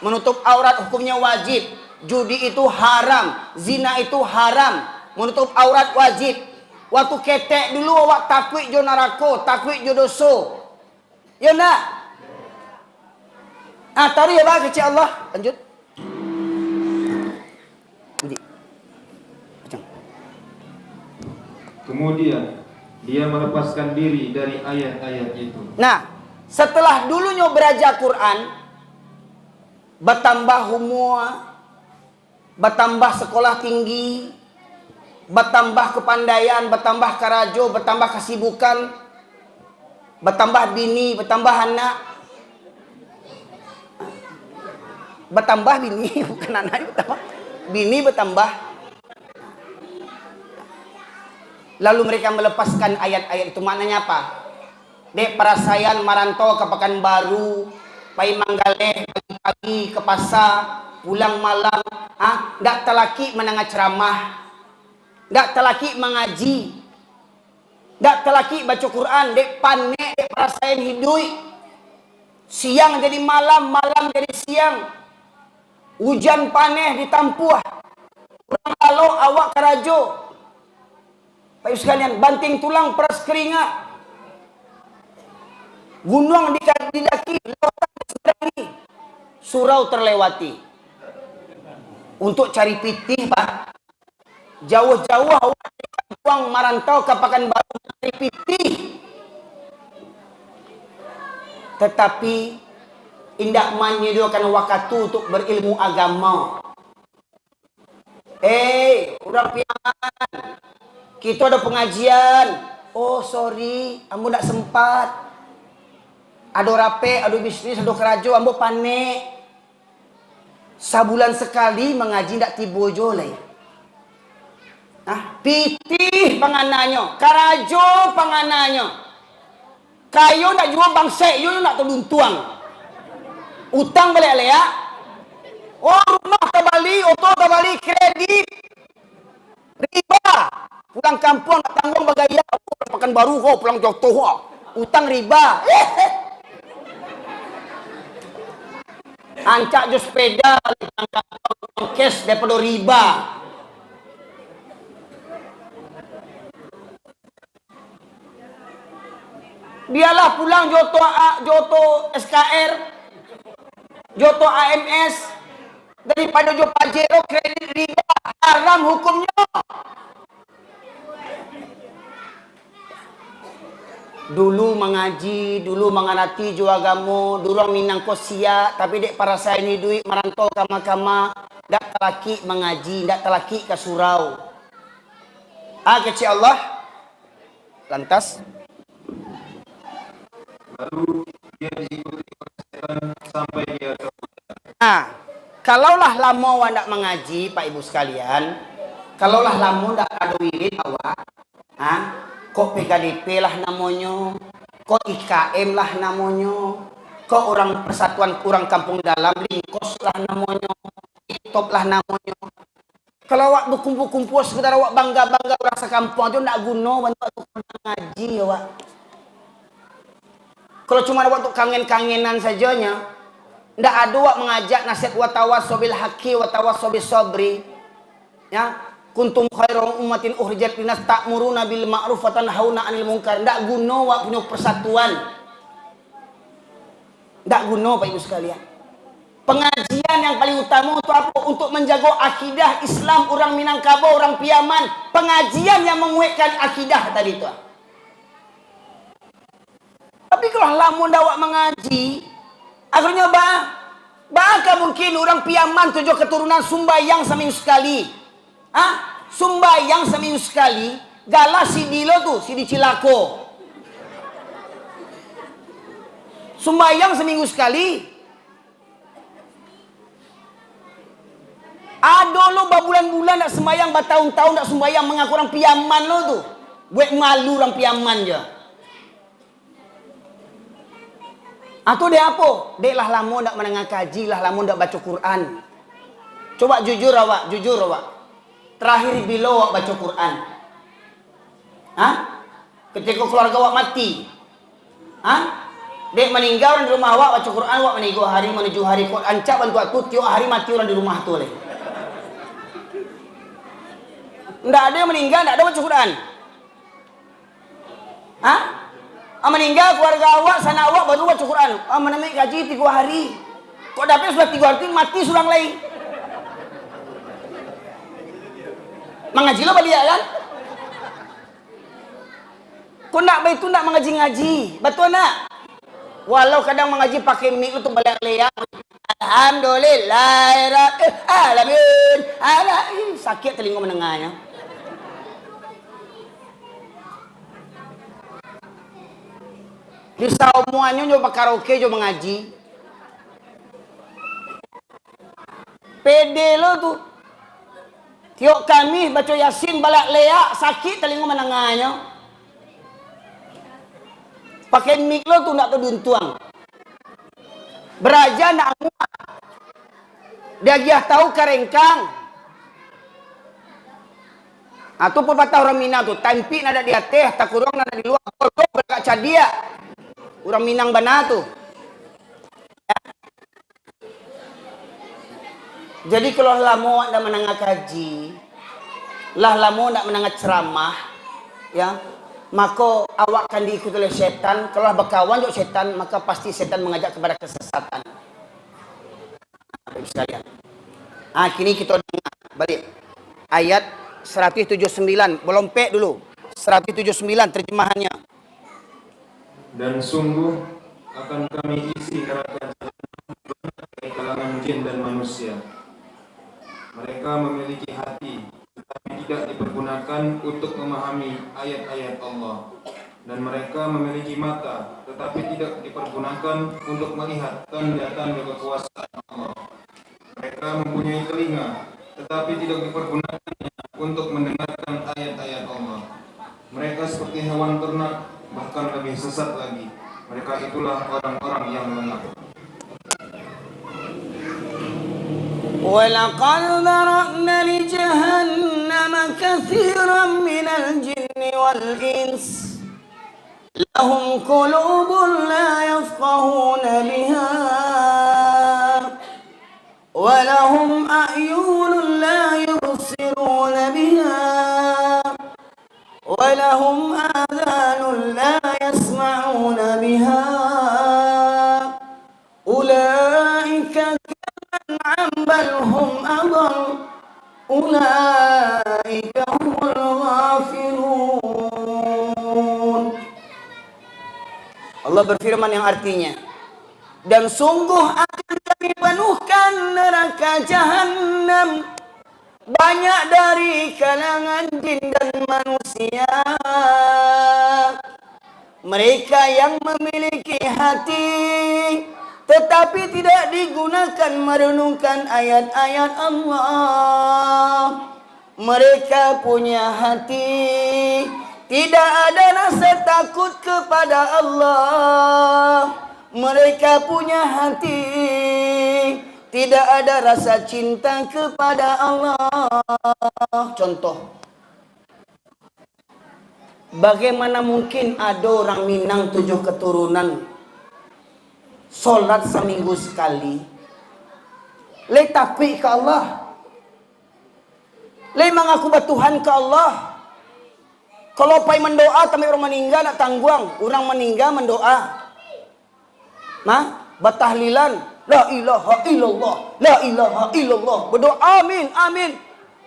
menutup aurat hukumnya wajib, judi itu haram, zina itu haram, menutup aurat wajib. Waktu ketek dulu awak takwik jo narako, takwik jo doso. Ya nak? Taruh ya Pak kecil Allah. Lanjut. Kemudian dia melepaskan diri dari ayat-ayat itu. Nah, setelah dulunya belajar Quran, bertambah umur, bertambah sekolah tinggi, bertambah kepandaian, bertambah karajo, bertambah kesibukan, bertambah bini, bertambah anak, bertambah bini, bukan anak, bertambah bini, bertambah. Lalu mereka melepaskan ayat-ayat itu. Maknanya apa? Dek perasayan marantau ke Pekanbaru, pai Manggaleh pagi-pagi ke pasar, pulang malam, ndak telaki menengah ceramah, ndak telaki mengaji, ndak telaki baca Quran, dek panek, dek perasayan hidui. Siang jadi malam, malam jadi siang. Hujan paneh ditampuh. Kurang lalu awak kerajo. Bapak Ibu sekalian, banting tulang peras keringat. Gunung didaki, lautan diseberangi. Surau terlewati. Untuk cari pitih, Pak. Jauh-jauh awak buang marantau ke Pekanbaru cari pitih. Tetapi indak menyediakan waktu untuk berilmu agama. Udah piangan. Kita ada pengajian. Oh sorry, ambo ndak sempat. Ada rape, ada bisnis, ada kerajo, ambo panik. Sabulan sekali mengaji ndak tibo jolai. Pitih panganannya, karajo panganannya. Kayo nak jual bangsa, yo nak tolong tuang. Utang balik ya. Oh rumah terbali, oto terbali, kredit, riba. Pulang kampung nak tanggung bagaya, Pekanbaru kau pulang jauh utang riba. Ancak jo sepeda, cash daripada riba. Biarlah pulang Joto SKR, Joto AMS, daripada Jo Pajero kredit riba, haram hukumnya. Dulu mengaji, dulu menganati jo agamo, dulu minang kosia, tapi dek para saya ini duit merantau kama-kama, dak telaki mengaji, dak telaki ke surau. Kecil Allah, lantas. Lalu dia diikuti oleh setan sampai dia Kalaulah lama awak ndak mengaji, Pak Ibu sekalian, kalaulah lama ndak ada wirid awak, kok PKDP lah namanya, kok IKM lah namanya, kok orang persatuan kurang kampung dalam, Lingkos lah namanya, TikTok lah namanya. Kalau awak berkumpul-kumpul sekedar awak bangga-bangga orang sekampung itu ndak guna bantu untuk mengaji awak. Kalau cuma waktu kangen-kangenan sajanya, ndak ada wak mengajak nasihat wa tawassaw bil haqqi wa tawassaw bis sabri. Ya, kuntum khairum ummatin ukhrijat linnas ta'muruna bil ma'ruf wa tanhauna 'anil munkar. Ndak guna wak punya persatuan. Ndak guna Pak Ibu sekalian. Pengajian yang paling utama untuk apa? Untuk menjaga akidah Islam orang Minangkabau, orang Piaman. Pengajian yang menguatkan akidah tadi itu. Tapi kalau lamun dawak mengaji, akhirnya bakal mungkin orang Piaman tujuh keturunan sumbayang seminggu sekali. Sumbayang seminggu sekali, galah si Dilo tuh, si di Cilako. Sumbayang seminggu sekali. Ada lo berbulan-bulan nak sembayang, bertahun-tahun nak sembayang mengaku orang Piaman lo tuh. Buat malu orang Piaman je. Atau dia apa? Dia lah lama tak menengah kaji, lah lama tak baca Quran. Coba jujur awak, jujur awak. Terakhir bila awak baca Quran? Ketika keluarga awak mati? Dia meninggal di rumah awak baca Quran, awak meninggal hari menuju hari kau ancap bantu aku tiap hari mati orang di rumah tu leh. Ndak ada yang meninggal, ndak ada baca Quran. Meninggal keluarga awak, sana awak baru baca Quran. Menemui gaji 3 hari. Kok dapat sudah 3 hari mati surang lain. Mengaji lo balik kan? Kok nak baik tu nak mengaji-ngaji. Betul nak? Walau kadang mengaji pakai mic untuk balik leak. Alhamdulillah alamin. Sakit telinga menengahnya. Di semuanya nyoba karaoke, nyoba mengaji. Pede lo tuh. Tiok kami baca Yasin balak leak, sakit telinga menengahnya. Pakai mic lo tu nak keduntuang. Beraja nak muat. Dia giah tahu karengkang. Tu pepatah orang Minang tu, tampik nada di atas, tak kurang nada di luar. Bodoh berkaca dia. Orang Minang bana tu. Ya. Jadi kalau lamo anda menangah kaji, lamo nak menangah ceramah, ya, maka awak akan diikuti oleh setan. Kalau berkawan dengan setan, maka pasti setan mengajak kepada kesesatan. Sekalian. Kini kita dengar balik ayat 179. Belum pek dulu. 179 terjemahannya. Dan sungguh akan kami isi neraka dari kalangan jin dan manusia. Mereka memiliki hati, tetapi tidak dipergunakan untuk memahami ayat-ayat Allah. Dan mereka memiliki mata, tetapi tidak dipergunakan untuk melihat tanda-tanda kekuasaan Allah. Mereka mempunyai telinga, tetapi tidak dipergunakannya untuk mendengarkan ayat-ayat Allah. Mereka seperti hewan ternak, bahkan lebih sesat lagi. Mereka itulah orang-orang yang lengah. وَلَقَدْ ذَرَأْنَا لِجَهَنَّمَ كَثِيرًا مِنَ الْجِنِّ وَالْإِنسِ لَهُمْ قُلُوبٌ لَا يَفْقَهُونَ بِهَا وَلَهُمْ أَعْيُنٌ لَا يُبْصِرُونَ بِهَا وَلَهُمْ آذَانٌ لَا يَسْمَعُونَ بِهَا أُولَئِكَ كَالْأَنْعَامِ بَلْ هُمْ أَضَلُّ أُولَئِكَ هُمُ الْغَافِلُونَ. Allah berfirman yang artinya, dan sungguh akan kami penuhkan neraka jahanam banyak dari kalangan jin dan manusia. Mereka yang memiliki hati tetapi tidak digunakan merenungkan ayat-ayat Allah. Mereka punya hati, tidak ada rasa takut kepada Allah. Mereka punya hati, tidak ada rasa cinta kepada Allah. Contoh, bagaimana mungkin ada orang Minang 7 keturunan solat seminggu sekali, le takwi ke Allah, le mengaku Tuhan ke Allah. Kalau pai mendoa tapi orang meninggal nak tangguang, orang meninggal mendoa. Batahlilan, la ilaha illallah, la ilaha illallah, berdoa amin, amin.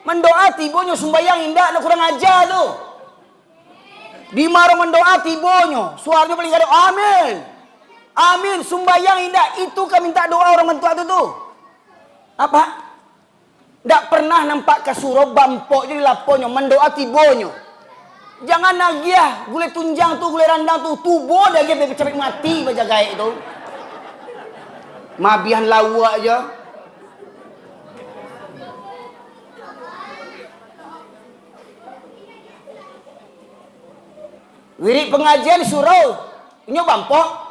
Mendoa tibonyo sembayang indah, nak kurang ajar tu. Di marang mendoa tibonyo, suaranya paling ada amin. Amin, sembayang indah, itu kami minta doa orang mentua tu. Apa? Tak pernah nampak ke surau bampok jadi laponyo, mendoa tibonyo. Jangan nagiah, gule tunjang tu, gule randang tu, tubuh dah dia capek mati baca gaik tu. Mabihan lawa aja. Wirid pengajian surau, nyo bampok.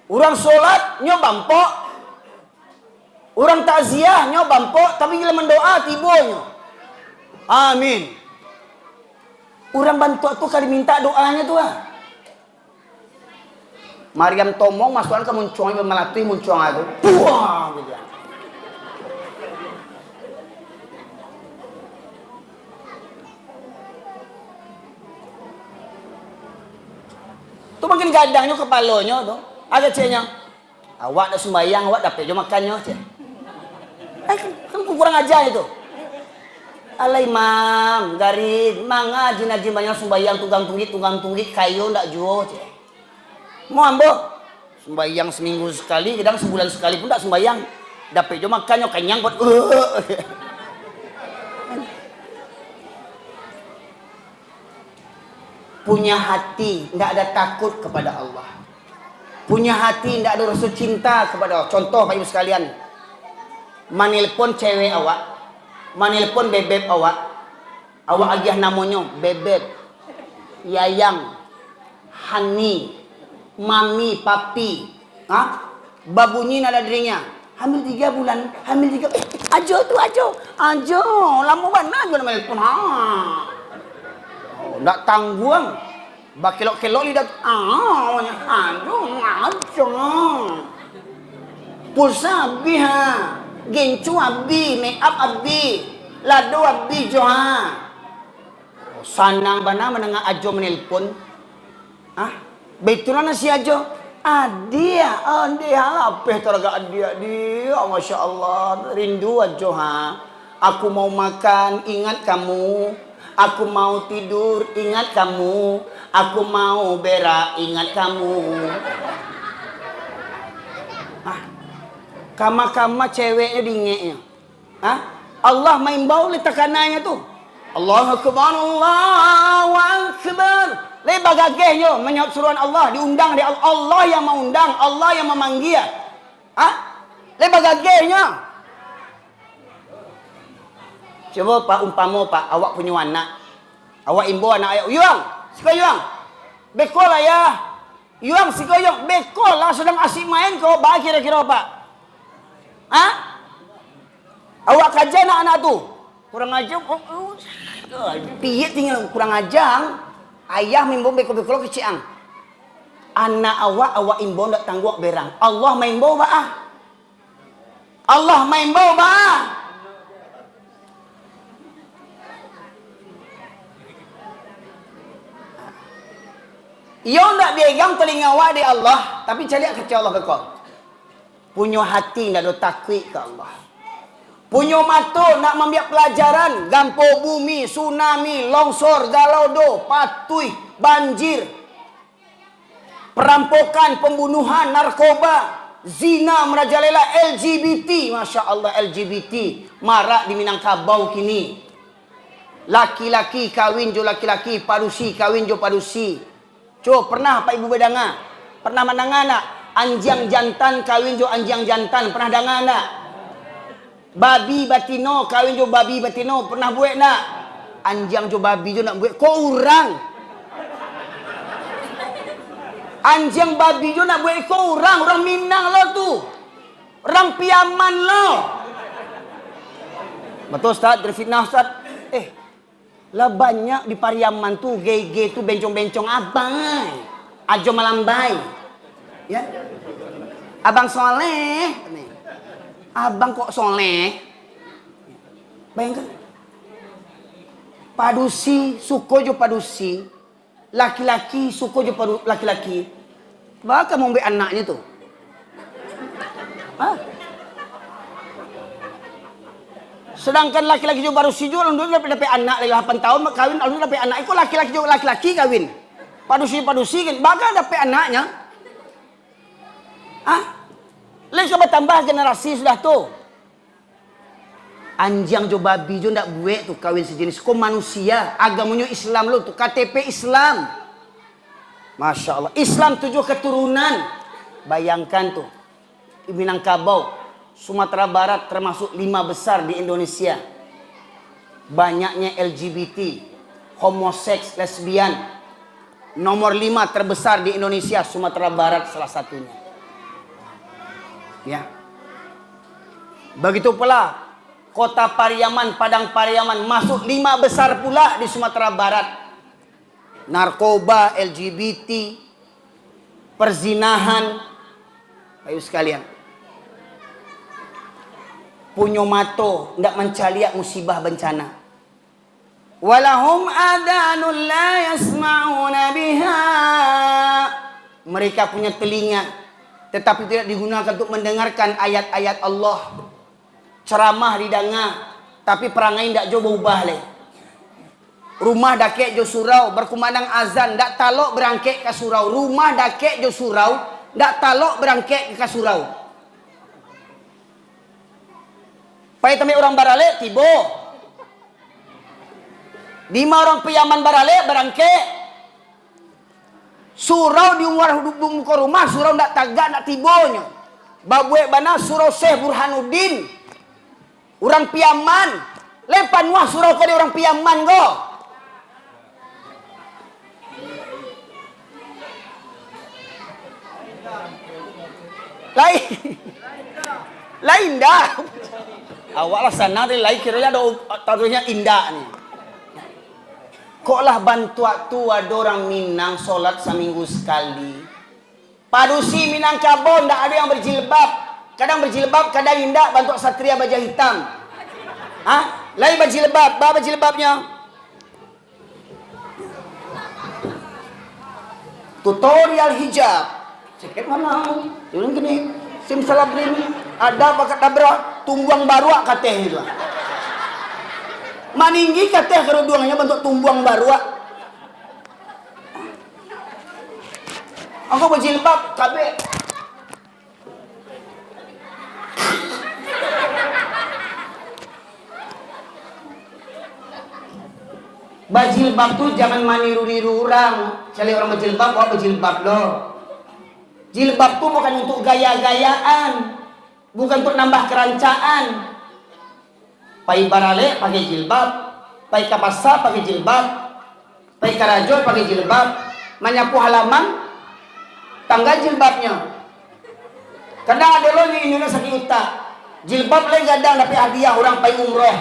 Orang solat nyo bampok. Orang takziah nyo bampok, tapi bila mendoa tibonyo. Amin. Orang bantu tu kali minta doanya tu Mariam Tomong masukkan ke muncung melatih muncung itu. Puang gitu. Tu makin gadangnya kepalanya tu. Ada cenya. Awak dah sembahyang, awak dapat je makannya cek. Kan kurang ajar itu. Alai mam, garid, manga jinaji banyak sembahyang tunggang tunggik kayu ndak jual cek. Mau ambo sembahyang seminggu sekali, kadang sebulan sekali pun tak sembahyang. Dapat je makannya kenyang buat. Punya hati, tidak ada takut kepada Allah. Punya hati, tidak ada rasa cinta kepada Allah. Contoh Pak Ibu sekalian, manelpon cewek awak, manelpon bebek awak agih namanya bebek, yayang, hani, mami, papi, babunyi nada dirinya. Hamil 3 bulan, hamil 3. Ajo, lama mana ajo nama telepon. Ndak tangguang. Ba kelok-kelok lidah. Ajo. Pulsa abi gencu abi, make up abi, lado abi joha. Sanang bana menengah ajo menelpon. Betulan si ajo. Dia lapeh teraga dia. Masya Allah, rindu ajo Aku mau makan, ingat kamu. Aku mau tidur, ingat kamu. Aku mau berak, ingat kamu. Kama-kama ceweknya dingeknya. Allah main bau letakananya tuh. Allahu Akbar, Allahu Akbar. Lepas gagehnya menyahut suruhan Allah, diundang dia Allah yang mengundang, Allah yang memanggil. Lepas gagehnya. Coba Pak umpama Pak, awak punya anak. Awak imbo anak ayah, "Yuang, sikayang. Bekol lah ya. Yuang sikayang, bekol lah sedang asik main kau bah kira-kira Pak." Awak kaji anak-anak tu. Kurang ajar. Piye tinggal kurang ajar. Ayah mimbo beko-beko keciang. Anak awak imbo ndak tangguh berang. Allah main bawa bah. Allah main bawa bah. Yo ndak pegang telinga awak di Allah, tapi cari kecil Allah kekal. Punya hati ndak ada takut ke Allah. Punya mata nak membiak pelajaran, gampo bumi, tsunami, longsor, galaudo, patui, banjir, perampokan, pembunuhan, narkoba, zina merajalela, LGBT, Masya Allah LGBT, marak di Minangkabau kini. Laki-laki kawin jo laki-laki, padusi kawin jo padusi. Pernah Pak Ibu bedanga? Pernah mendengar nak? Anjang jantan kawin jo anjang jantan, pernah dengar nak? Babi batino kawin jo babi batino, pernah buat nak? Anjang jo babi jo nak buat ko orang. Anjang babi jo nak buat ko orang Minang lo tu. Orang Piaman lo. Betul Ustaz, terfitnah Ustaz. Lah banyak di Pariaman tu gay-gay tu bencong-bencong abai. Ajo malambai. Ya. Abang soleh. Abang kok soleh? Bayangkan. Padusi, suko jo padusi. Laki-laki, suko jo laki-laki. Bakal mau ambil anaknya tuh. Sedangkan laki-laki jo padusi jo lalu dapat anak lagi 8 tahun kawin lalu dapat anak. Itu laki-laki jo laki-laki kawin. Padusi kan bakal dapat anaknya. Lain coba tambah generasi sudah tu. Anjang jo babi jo ndak buat tu kawin sejenis. Kau manusia, agamanya Islam lo tu, KTP Islam. Masya Allah. Islam 7 keturunan. Bayangkan tu. Minangkabau, Sumatera Barat termasuk 5 besar di Indonesia. Banyaknya LGBT, homoseks, lesbian. Nomor 5 terbesar di Indonesia, Sumatera Barat salah satunya. Ya. Begitu pula Kota Pariaman, Padang Pariaman masuk 5 besar pula di Sumatera Barat. Narkoba, LGBT, perzinahan. Ayo sekalian. Punyo mato ndak mencaliak musibah bencana. Walahum adanul la yasma'una biha. Mereka punya telinga tetapi tidak digunakan untuk mendengarkan ayat-ayat Allah. Ceramah didengar, tapi perangai ndak jo berubah le. Rumah dakek jo surau, berkumandang azan, ndak talok berangkek ke surau. Rumah dakek jo surau, ndak talok berangkek ke surau. Pai tami orang barale tibo. 5 orang Piaman barale berangkek. Surau di muka rumah, surau ndak tagak ndak tibonya. Babuek bana surau Syekh Burhanuddin. Orang Piaman. Lepan wah surau kau di orang Piaman go. Lain. Lain dah. Awak lah sana tadi lain kiranya ada taruhnya indah nih. Kok lah bantu tu ada orang Minang solat seminggu sekali. Padusi Minangkabau ndak ada yang berjilbab. Kadang berjilbab, kadang indah bantu satria baja hitam. Hah? Lain berjilbab, apa jilbabnya? Tutorial hijab. Ceket mana? Turun gini. Simsalabrim ada bakat dabra tumbuang baru kateh itu. Maninggi kateh keruduannya bentuk tumbuang baru. Aku berjilbab kabeh. Bajilbab tuh jangan maniru-niru orang. Cari orang berjilbab, wah berjilbab loh. Jilbab tuh bukan untuk gaya-gayaan, bukan untuk nambah kerancaan. Pai barale pakai jilbab, pai kapasa pakai jilbab, pai karajo pakai jilbab, menyapu halaman tangga jilbabnya. Kadang ada lo di Indonesia sakit utak, jilbab lain gadang tapi hadiah orang pai umroh,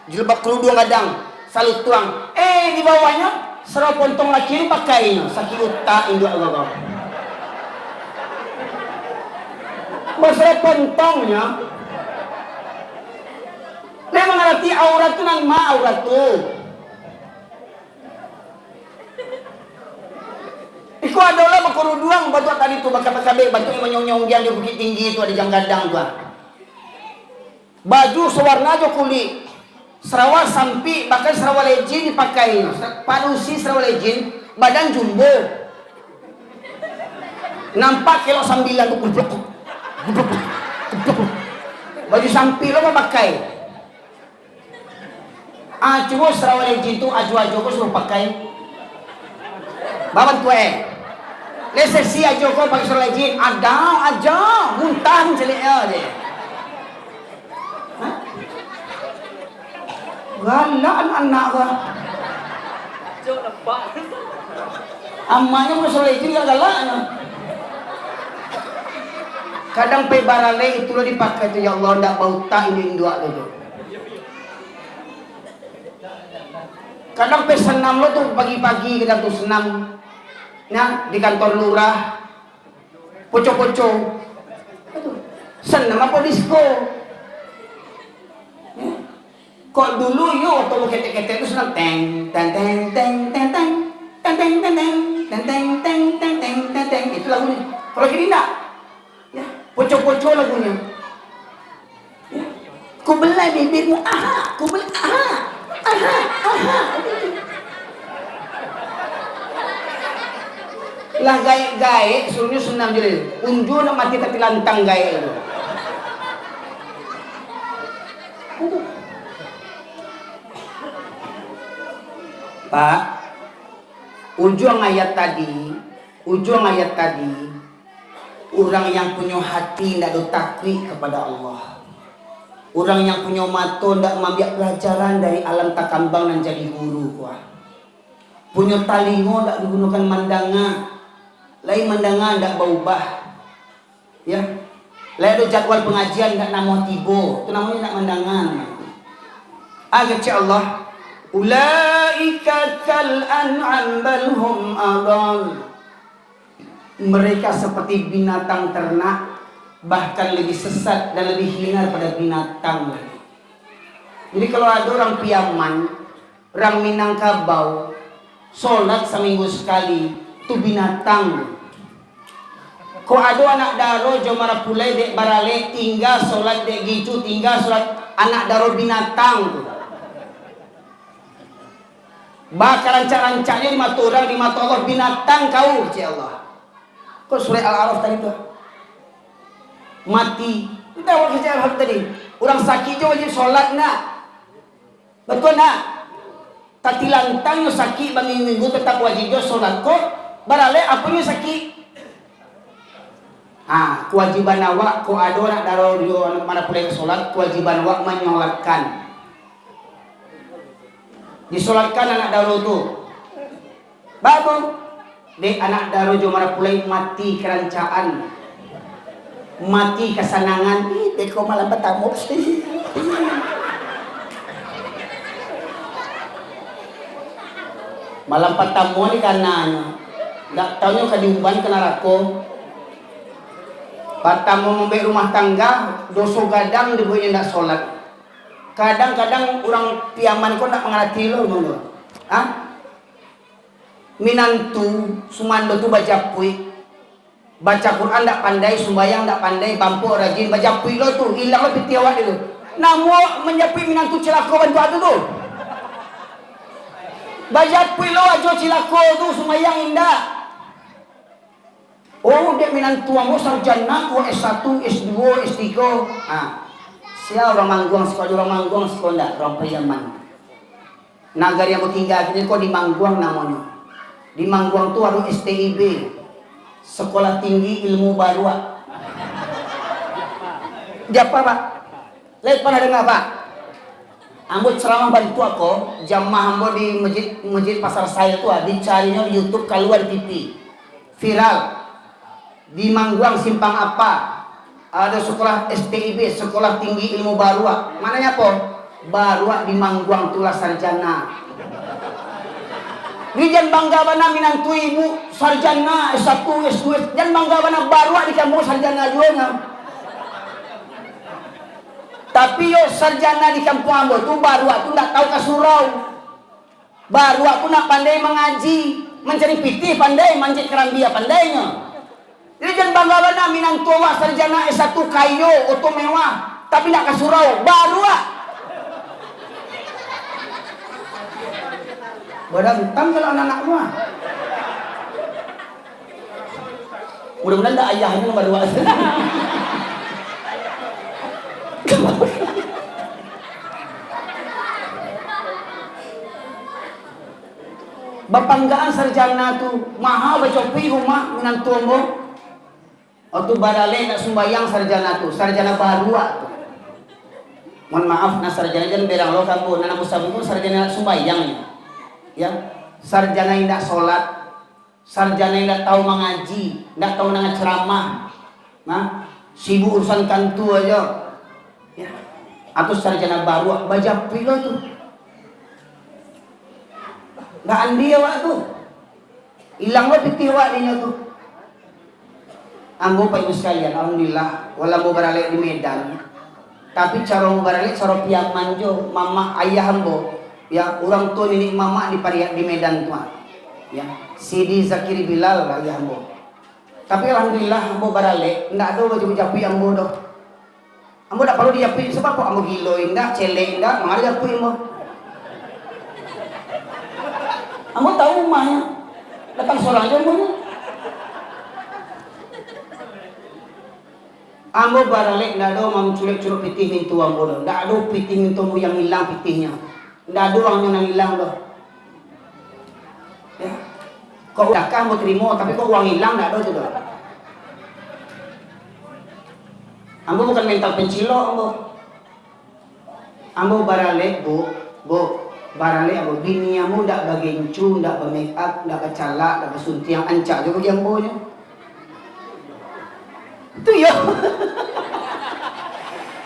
jilbab kerudung gadang, salut tuang. Di bawahnya serap pontong laki pakainya sakit utak Indo Allah. Masalah pontongnya memang arti aurat itu nang ma aurat tu. Iku adalah berkeruduang batu tadi tu bakal-bakal batu yang menyong-nyong di bukit tinggi itu ada janggadang tu. Baju sewarna jo kulit. Sarawak sampi bahkan Sarawak legend dipakai. Padusi Sarawak legend badan jumbo. Nampak kilo 9 tu kublok. Baju sampi lo mau pakai. Cuma Sarawak legend tu aju-aju ko suruh pakai. Baban tuwe. Lesesi aju ko pakai Sarawak legend ada aja muntah mencelik dia. Galaan anak ka. Amanya Sarawak legend galaan. Kadang pe barale itu lo dipakai tu ya Allah ndak bau tah ini dua tu. Kadang pe senam lo tuh pagi-pagi kadang tuh senam. Nah, di kantor lurah. Poco-poco. Senam apa disco? Kok dulu yo waktu lo ketek-ketek itu senam teng teng teng teng teng teng teng teng teng teng teng teng teng teng teng teng itu lagunya. Kalau gini enggak? Ya, poco-poco lagunya. Ya. Ku belai bibirmu, aha, ku belai, aha, aha, aha. Lah gae-gae suruhnya senam jadi. Unju nak mati tapi lantang gae itu. Pak, ujung ayat tadi, orang yang punya hati tidak ada takwi kepada Allah. Orang yang punya mata tidak mengambil pelajaran dari alam takambang dan jadi guru. Punya talingo tidak digunakan mandangan. Lain mandangan tidak berubah. Ya. Lain ada jadwal pengajian tidak nama tibo. Itu namanya tidak mandangan. Kata Allah, ulaika kal an'am bal hum adall. Mereka seperti binatang ternak, bahkan lebih sesat dan lebih hina daripada binatang. Jadi kalau ada orang Piaman, orang Minangkabau, sholat seminggu sekali, itu binatang. Kau ada anak daro jomara pulai dek barale tinggal sholat dek gitu, tinggal sholat anak daro binatang. Bakal rancak-rancaknya di mata orang, di mata Allah binatang kau, ya Allah. Kau surah Al-A'raf tadi tuh mati. Kita awal kerja Al-A'raf tadi. Orang sakit je wajib solat nak. Betul nak? Tati lantang yang sakit bangun minggu tetap wajib je solat. Kok barale apa yang sakit? Kewajiban awak. Kau ada nak daro dia mana boleh solat. Kewajiban awak menyolatkan. Disolatkan anak daro tu. Bagus. Dek anak daro jo marah pulai mati kerancaan, mati kesenangan. Dek kau malam bertamu sih. Malam pertama ni kananya nggak tahunya kadiuban kena rako. Pertama membeli rumah tangga doso gadang dibuatnya ndak sholat. Kadang-kadang orang piaman kau nak mengerti lo dulu. Minantu sumando tu baca pui, baca Quran ndak pandai, sembayang ndak pandai, bampu rajin baca pui lo tu hilang lo piti awak dulu. Namo menyapui minantu celaka bantu aku tu. Baca pui lo ajo celaka tu sembayang indah. Oh dek minantu amo sarjana ko S1, S2, S3. Sia orang Mangguang sekolah orang Mangguang sekolah orang Payaman. Nagari yang tinggal ini kok di Mangguang namanya. Di Mangguang tu ada STIB, Sekolah Tinggi Ilmu Baru. Dia apa pak? Lihat pernah dengar pak? Ambo ceramah bantu aku, jamaah ambo di masjid pasar saya tu dicarinya di YouTube keluar di TV, viral. Di Mangguang simpang apa? Ada sekolah STIB, Sekolah Tinggi Ilmu Baru. Mananya po? Baru di Mangguang tulah sarjana. Jangan bangga bana minantu ibu sarjana S1, S2. Jangan bangga bana baru di kampung sarjana juga. Tapi yo sarjana di kampung ambo tu baru aku ndak tahu kasurau. Baru aku nak pandai mengaji, mencari pitih pandai, manjat kerambia pandainya. Jadi jangan bangga bana minantu awak sarjana S1 kayo, oto mewah, tapi ndak kasurau. Baru badantang kalau anak-anak gua. Mudah-mudahan tak ayahnya nomor 2. Bapanggaan sarjana tu mahal bacopi rumah minantu ambo. Waktu barale nak sembayang sarjana tu, sarjana baru tu. Mohon maaf nah sarjana jangan berang lo kamu, nana musabu sarjana sembayang. Ya, sarjana yang tidak sholat, sarjana yang tidak tahu mengaji, tidak tahu dengan ceramah, sibuk urusan kantu aja, ya. Atau sarjana baru, baca pilo tuh, nggak andi awak tuh, hilang lo pitih awak dinya tuh. Ambo pak ibu sekalian, alhamdulillah, walau mau beralik di Medan, tapi cara mau beralik cara piaman jo, mama ayah ambo. Ya, orang tua nenek mama di Pariak di Medan tuan. Ya, Sidi Zakiri Bilal lah ya ambo. Tapi alhamdulillah ambo barale, ndak ada baju japi ambo doh. Ambo ndak perlu dijapi sebab kok ambo gilo indah, celek indah, mangar japi ambo. Ambo tahu rumahnya. Datang seorang aja ambo. Ambo barale ndak ada mam culek-culek pitih mintu ambo doh. Ndak ada pitih mintu yang hilang pitihnya. Ndak ada orangnya yang hilang doh. Ya. Kok udahkah mau terima tapi kok uang hilang ndak ada tu doh. Ambo bukan mental pencilo ambo. Ambo barale bu, barale ambo bini ambo ndak bagencu, ndak make up, ndak kacala, ndak suntiang ancak juga dia ambo nya. Tu yo.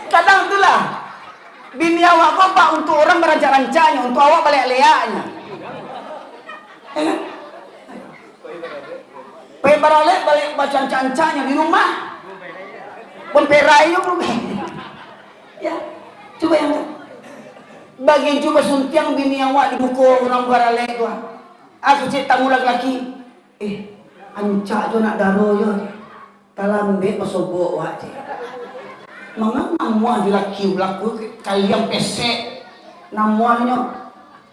Kadang itulah bini awak kok pak untuk orang merancang-rancangnya, untuk awak balik-leaknya. Barale balik baca cancanya di rumah. Pemperai belum. Ya, coba yang bagian coba suntiang bini awak di buku orang barale tu. Aku cek tamu laki-laki. Ancak jo nak daro yo. Talambe pasobok wak cek. Mama namuan di laki berlaku kalian pesek namuannya.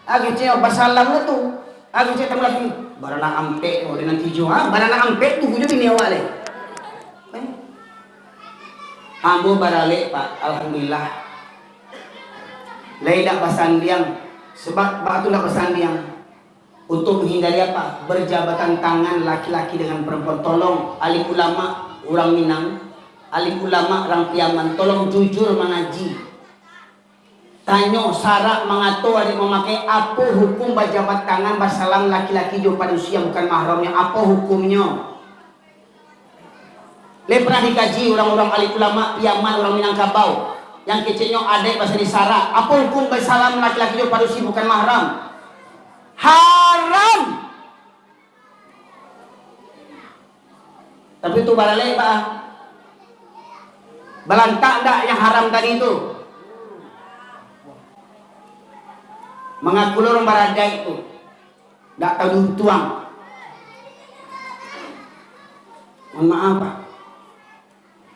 Aku cek basalam tu. Aku cek tamu laki. Barana ampe oh dengan tijo barana ampe tu punya bini awak le. Ambo barale pak, alhamdulillah. Lai dak basandiang sebab batu dak basandiang untuk menghindari apa? Berjabatan tangan laki-laki dengan perempuan. Tolong alim ulama orang Minang, alim ulama orang Piaman, tolong jujur mengaji. Tanyo syarat mengatur adik memakai apa hukum berjabat tangan bersalam laki-laki jo pada usia bukan mahramnya, apa hukumnya? Pernah dikaji orang-orang alim ulama Yaman, orang Minangkabau yang kecilnya adik bahasa di syarat, apa hukum bersalam laki-laki jo pada usia bukan mahram? Haram. Tapi itu balai pak, balantak tak yang haram tadi itu? Mengaku orang baradai itu tak tahu tuang. Mohon maaf pak.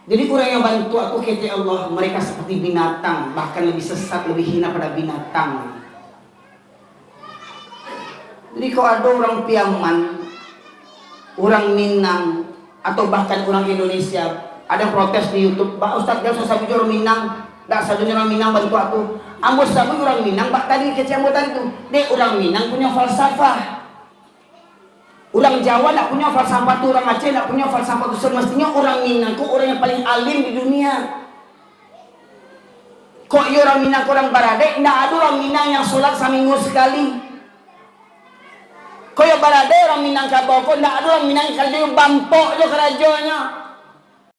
Jadi orang yang bantu aku kata Allah, mereka seperti binatang, bahkan lebih sesat, lebih hina pada binatang. Jadi kalau ada orang Piaman, orang Minang, atau bahkan orang Indonesia ada protes di YouTube, Pak Ustadz jangan sabi orang Minang, tak sabi orang Minang bantu aku. Ambo sabi orang Minang, Pak tadi kecil ambo tadi tu, dek orang Minang punya falsafah. Orang Jawa tak punya falsafah tu, orang Aceh tak punya falsafah tu. Semestinya orang Minang tu orang yang paling alim di dunia. Kok ya orang Minang, orang Baradai, tak ada orang Minang yang solat seminggu sekali. Kok ya Baradai orang Minang Kabau, kok tak ada orang Minang yang kerja bampok je kerajanya.